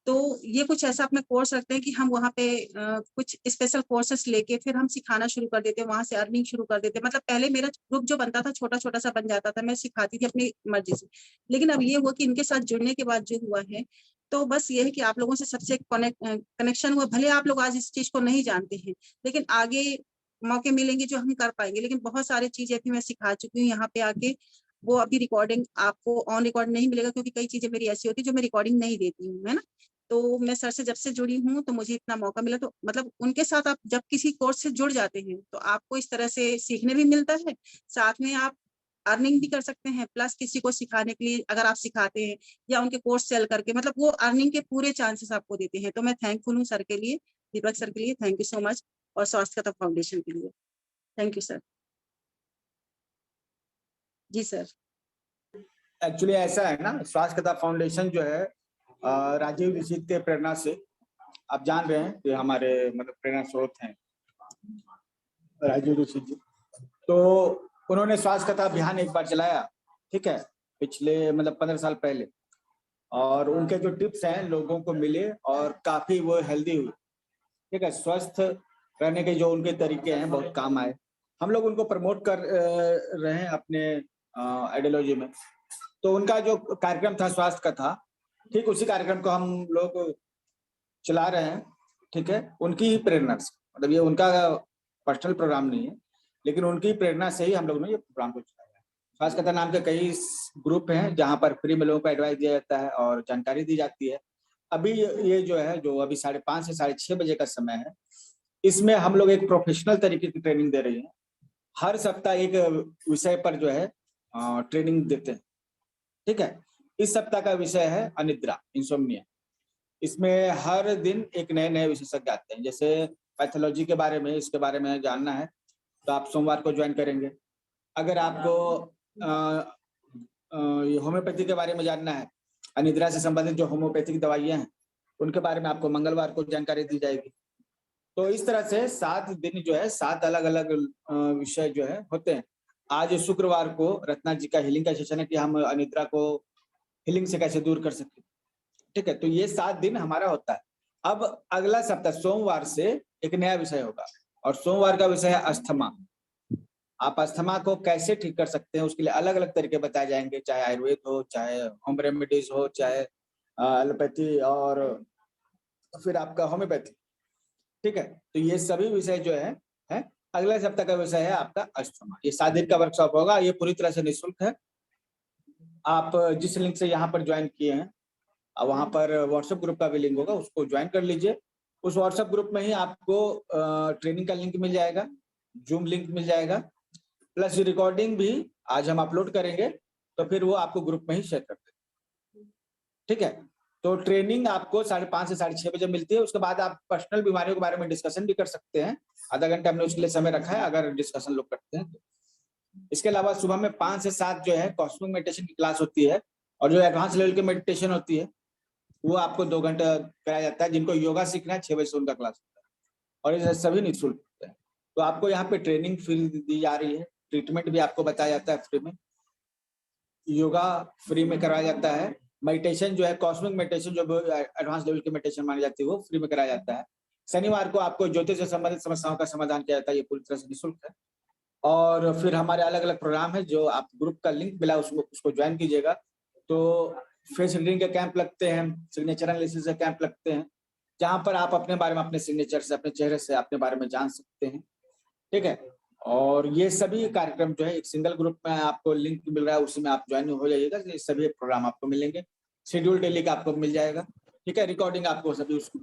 Speaker 1: तो ये कुछ ऐसा अपने कोर्स रखते हैं कि हम वहाँ पे कुछ स्पेशल कोर्सेस लेके फिर हम सिखाना शुरू कर देते हैं, वहां से अर्निंग शुरू कर देते हैं। मतलब पहले मेरा ग्रुप जो बनता था छोटा छोटा सा बन जाता था, मैं सिखाती थी अपनी मर्जी से, लेकिन अब ये हुआ कि इनके साथ जुड़ने के बाद जो हुआ है तो बस ये है कि आप लोगों से सबसे कनेक्शन हुआ। भले आप लोग आज इस चीज को नहीं जानते हैं, लेकिन आगे मौके मिलेंगे जो हम कर पाएंगे। लेकिन बहुत सारी चीजें अभी मैं सिखा चुकी हूँ यहाँ पे आके, वो अभी रिकॉर्डिंग आपको ऑन रिकॉर्ड नहीं मिलेगा, क्योंकि कई चीजें मेरी ऐसी होती है जो मैं रिकॉर्डिंग नहीं देती हूँ, है ना। तो मैं सर से जब से जुड़ी हूँ तो मुझे इतना मौका मिला, तो मतलब उनके साथ आप जब किसी कोर्स से जुड़ जाते हैं तो आपको इस तरह से सीखने भी मिलता है, साथ में आप अर्निंग भी कर सकते हैं, प्लस किसी को सिखाने के लिए अगर आप सिखाते हैं या उनके कोर्स सेल करके, मतलब वो अर्निंग के पूरे चांसेस आपको देते हैं। तो मैं थैंकफुल हूँ सर के लिए, दीपक सर के लिए, थैंक यू सो मच, और स्वास्थ्य कथा फाउंडेशन के लिए थैंक यू सर। जी सर।
Speaker 3: एक्चुअली ऐसा है ना, स्वास्थ्य कथा फाउंडेशन जो है राजीव दीक्षित के प्रेरणा से, आप जान रहे हैं कि हमारे मतलब प्रेरणा स्रोत हैं राजीव दीक्षित जी। तो उन्होंने स्वास्थ्य कथा अभियान एक बार चलाया, ठीक है, पिछले मतलब 15 साल पहले, और उनके जो टिप्स हैं लोगों को मिले और काफी वो हेल्दी हुए, ठीक है। स्वस्थ रहने के जो उनके तरीके हैं बहुत काम आए। हम लोग उनको प्रमोट कर रहे हैं अपने आइडियोलॉजी में। तो उनका जो कार्यक्रम था स्वास्थ्य कथा, ठीक उसी कार्यक्रम को हम लोग चला रहे हैं, ठीक है, उनकी ही प्रेरणा से। मतलब ये उनका पर्सनल प्रोग्राम नहीं है, लेकिन उनकी प्रेरणा से ही हम लोग ने ये प्रोग्राम को चलाया है। स्वास्थ्य कथा नाम के कई ग्रुप हैं जहाँ पर फ्री में लोगों को एडवाइस दिया जाता है और जानकारी दी जाती है। अभी ये जो है, जो अभी 5:30 से 6:30 बजे का समय है, इसमें हम लोग एक प्रोफेशनल तरीके की ट्रेनिंग दे रही हैं। हर सप्ताह एक विषय पर जो है ट्रेनिंग देते हैं, ठीक है। इस सप्ताह का विषय है अनिद्रा, इंसोम्निया। इसमें हर दिन एक नए विशेषज्ञ आते हैं। जैसे पैथोलॉजी के बारे में, इसके बारे में जानना है तो आप सोमवार को ज्वाइन करेंगे। अगर आपको होम्योपैथी के बारे में जानना है, अनिद्रा से संबंधित जो होम्योपैथिक दवाइयां हैं उनके बारे में आपको मंगलवार को जानकारी दी जाएगी। तो इस तरह से 7 दिन जो है 7 अलग अलग विषय जो है होते हैं। आज शुक्रवार को रत्ना जी का हीलिंग का सेशन है कि हम अनिद्रा को हीलिंग से कैसे दूर कर सकते, ठीक है। तो ये 7 दिन हमारा होता है। अब अगला सप्ताह सोमवार से एक नया विषय होगा, और सोमवार का विषय है अस्थमा। आप अस्थमा को कैसे ठीक कर सकते हैं उसके लिए अलग अलग तरीके बताए जाएंगे, चाहे आयुर्वेद हो, चाहे होम रेमेडीज हो, चाहे एलोपैथी और फिर आपका होम्योपैथी, ठीक है। तो ये सभी विषय जो है अगले सप्ताह का विषय है आपका अस्थमा। ये 7 दिन का वर्कशॉप होगा, ये पूरी तरह से निःशुल्क है। आप जिस लिंक से यहाँ पर ज्वाइन किए हैं, वहाँ पर व्हाट्सएप ग्रुप का भी लिंक होगा, उसको ज्वाइन कर लीजिए। उस व्हाट्सएप ग्रुप में ही आपको ट्रेनिंग का लिंक मिल जाएगा, जूम लिंक मिल जाएगा, प्लस रिकॉर्डिंग भी आज हम अपलोड करेंगे, तो फिर वो आपको ग्रुप में ही शेयर कर देंगे, ठीक है। तो ट्रेनिंग आपको 5:30 से 6:30 बजे मिलती है। उसके बाद आप पर्सनल बीमारियों के बारे में डिस्कशन भी कर सकते हैं। आधा घंटा हमने उसके लिए समय रखा है, अगर डिस्कशन लोग करते हैं तो। इसके अलावा सुबह में 5 से 7 जो है कॉस्मिक मेडिटेशन की क्लास होती है, और जो एडवांस लेवल की मेडिटेशन होती है वो आपको 2 घंटा कराया जाता है। जिनको योगा सीखना है 6 बजे से उनका क्लास होता है और ये सभी निःशुल्क होता है। तो आपको यहाँ पे ट्रेनिंग फ्री दी जा रही है, ट्रीटमेंट भी आपको बताया जाता है फ्री में, योगा फ्री में कराया जाता है, मेडिटेशन जो है कॉस्मिक मेडिटेशन जो एडवांस लेवल की मेडिटेशन मानी जाती है वो फ्री में कराया जाता है। शनिवार को आपको ज्योतिष से संबंधित समस्याओं का समाधान किया जाता है, ये पूरी तरह से निःशुल्क है। और फिर हमारे अलग अलग प्रोग्राम है जो आप ग्रुप का लिंक मिला उसको ज्वाइन कीजिएगा। तो फेस रीडिंग के कैंप लगते हैं, सिग्नेचर एनालिसिस के कैंप लगते हैं, जहां पर आप अपने बारे में अपने सिग्नेचर से अपने चेहरे से अपने बारे में जान सकते हैं। ठीक है, और ये सभी कार्यक्रम जो है एक सिंगल ग्रुप में आपको लिंक मिल रहा है, उसमें आप ज्वाइन हो जाइएगा। ये सभी प्रोग्राम आपको मिलेंगे, शेड्यूल डेली का आपको मिल जाएगा। ठीक है, रिकॉर्डिंग आपको सभी उसको,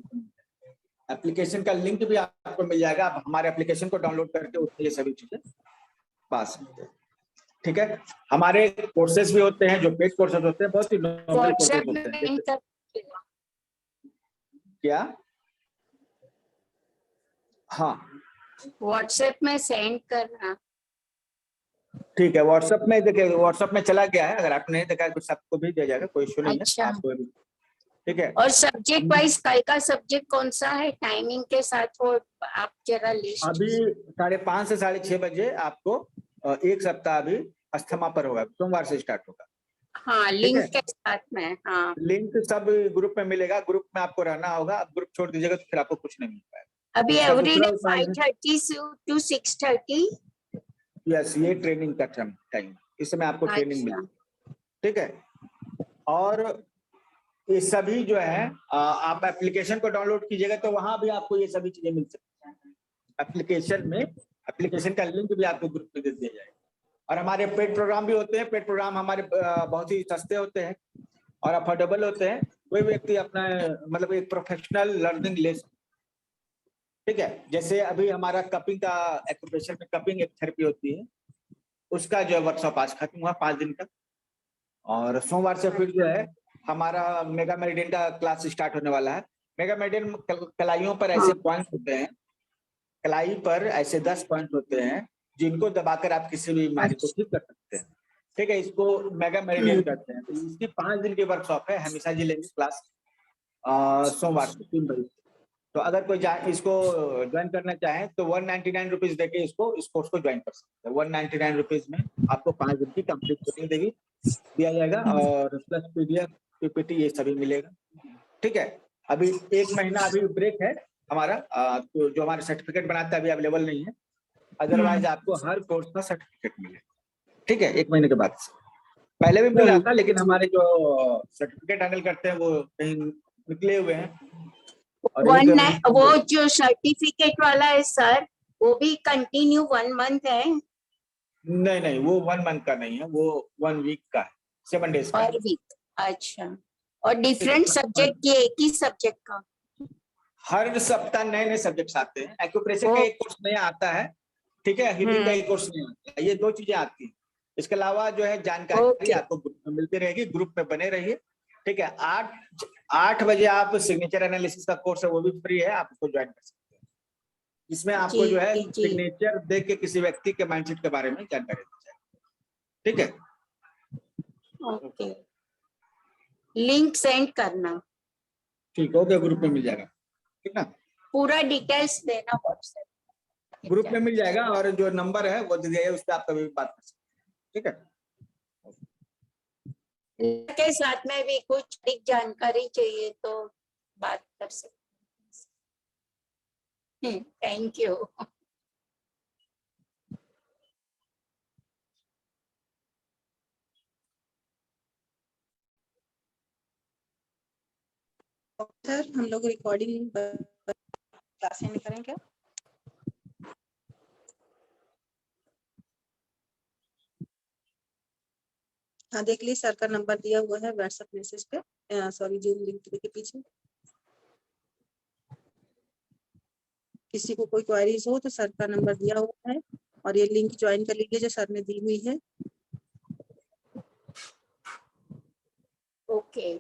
Speaker 3: एप्लीकेशन का लिंक भी आपको मिल जाएगा। आप हमारे एप्लीकेशन को डाउनलोड करके उसके ये सभी चीजें पा सकते हैं। ठीक है, हमारे कोर्सेज भी होते हैं जो पेड कोर्सेज होते हैं, बहुत ही नॉर्मल कोर्सेज होते हैं। क्या? हाँ,
Speaker 12: व्हाट्सएप में सेंड करना।
Speaker 3: ठीक है, व्हाट्सएप में देखिए, व्हाट्सएप में चला गया है, अगर आप नहीं देखा कुछ सबको भी दिया जाएगा, कोई इशू नहीं
Speaker 12: अच्छा।
Speaker 3: है आपको। ठीक है,
Speaker 12: और सब्जेक्ट वाइज कल का सब्जेक्ट कौन सा है, टाइमिंग के साथ वो आप जरा लिस्ट।
Speaker 3: अभी 5:30 से 6:30 बजे आपको एक सप्ताह अभी अस्थमा पर होगा, सोमवार से स्टार्ट होगा।
Speaker 12: हाँ, लिंक के साथ में। हाँ,
Speaker 3: लिंक सब ग्रुप में मिलेगा, ग्रुप में आपको रहना होगा। अब ग्रुप छोड़ दीजिएगा तो फिर आपको कुछ नहीं मिल पाएगा।
Speaker 12: अभी
Speaker 3: इसका
Speaker 12: एवरीडे
Speaker 3: दूसरा उपाय है-
Speaker 12: 5:30 to 6:30।
Speaker 3: यस, ये ट्रेनिंग का टाइम, इस समय आपको ट्रेनिंग
Speaker 12: अच्छा।
Speaker 3: मिलेगी। ठीक है, और ये सभी जो है आप एप्लीकेशन को डाउनलोड कीजिएगा तो वहां भी आपको ये सभी चीजें मिल सकती हैं। एप्लीकेशन में, एप्लीकेशन का लिंक भी आपको ग्रुप में दे दिया जाएगा। और हमारे पेड प्रोग्राम भी होते हैं। पेड प्रोग्राम हमारे बहुत ही सस्ते होते हैं और अफोर्डेबल होते हैं। कोई व्यक्ति अपना मतलब एक प्रोफेशनल लर्निंग ले सकता है। ठीक है, जैसे अभी हमारा कपिंग का एक्यूप्रेशर में कपिंग एक थेरेपी होती है, उसका जो वर्कशॉप आज खत्म हुआ 5 दिन का। और सोमवार से फिर जो है हमारा मेगा मेरिडियन का क्लास स्टार्ट होने वाला है। मेगा मेरिडियन कलाइयों पर ऐसे पॉइंट होते हैं, कलाई पर ऐसे 10 पॉइंट होते हैं जिनको दबाकर आप किसी भी बीमारी को ठीक कर सकते हैं। ठीक है, इसको मेगा मेरिडियन कहते हैं। तो इसकी 5 दिन की वर्कशॉप है, हमेशा जी लेंगे क्लास सोमवार को 3 बजे। तो अगर कोई इसको ज्वाइन करना चाहे तो 199 रुपीज देके इस कोर्स को ज्वाइन कर सकते हैं। 199 रुपीज में आपको 5 दिन की कंप्लीट ट्रेनिंग दिया जाएगा और प्लस PDF PPT ये सभी मिलेगा। ठीक है, अभी 1 महीना अभी ब्रेक है हमारा, तो जो हमारा सर्टिफिकेट बनाता है अभी अवेलेबल नहीं है, अदरवाइज आपको हर कोर्स का सर्टिफिकेट मिलेगा। ठीक है, 1 महीने के बाद। पहले भी मिल रहा था लेकिन हमारे जो सर्टिफिकेट हैंडल करते हैं वो कहीं निकले हुए हैं। और
Speaker 12: वो जो सर्टिफिकेट वाला है सर, वो भी कंटिन्यू 1 मंथ है?
Speaker 3: नहीं, वो 1 मंथ का नहीं है, वो 1 वीक का है, 7 डेज का।
Speaker 12: पर वीक। अच्छा, और डिफरेंट सब्जेक्ट की, एक ही सब्जेक्ट का?
Speaker 3: हर सप्ताह नए नए सब्जेक्ट्स आते हैं। एक्यूप्रेशर का एक कोर्स नया आता है, ठीक है, हीलिंग का एक कोर्स नया आता है, ये 2 चीजें आती हैं। इसके अलावा जो है जानकारी आपको ग्रुप में मिलती रहेगी, ग्रुप में बने रहिए। ठीक है, 8 बजे आप सिग्नेचर एनालिसिस का कोर्स है वो भी फ्री है, आप उसको ज्वाइन कर सकते हैं। इसमें आपको जो है सिग्नेचर देख के किसी व्यक्ति के माइंडसेट के बारे में जानकारी दी जाएगी। ठीक है,
Speaker 12: ओके, लिंक सेंड करना।
Speaker 3: ठीक, ओके, ग्रुप में मिल जाएगा। ठीक ना,
Speaker 12: पूरा डिटेल्स देना व्हाट्सएप
Speaker 3: ग्रुप में मिल जाएगा और जो नंबर है वो दे दिया है, उस पर आप कभी भी बात कर सकते हैं। ठीक है,
Speaker 12: के साथ में भी कुछ अधिक जानकारी चाहिए तो बात कर सकते हैं। Thank you.
Speaker 1: सर हम लोग रिकॉर्डिंग क्लास एंड करें क्या? हाँ, देख ली, सर का नंबर दिया हुआ है व्हाट्सएप मैसेज पे, सॉरी जूम लिंक के पीछे। किसी को कोई क्वेरीज हो तो सर का नंबर दिया हुआ है और ये लिंक ज्वाइन कर लीजिए जो सर ने दी हुई है।
Speaker 12: ओके,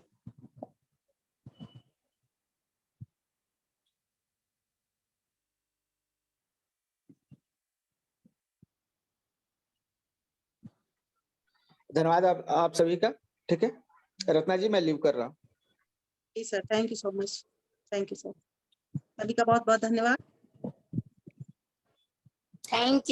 Speaker 3: धन्यवाद आप सभी का। ठीक है, रत्ना जी मैं लीव कर रहा हूँ।
Speaker 1: जी sir, thank you so much. Thank you sir, सभी का बहुत बहुत धन्यवाद।
Speaker 12: थैंक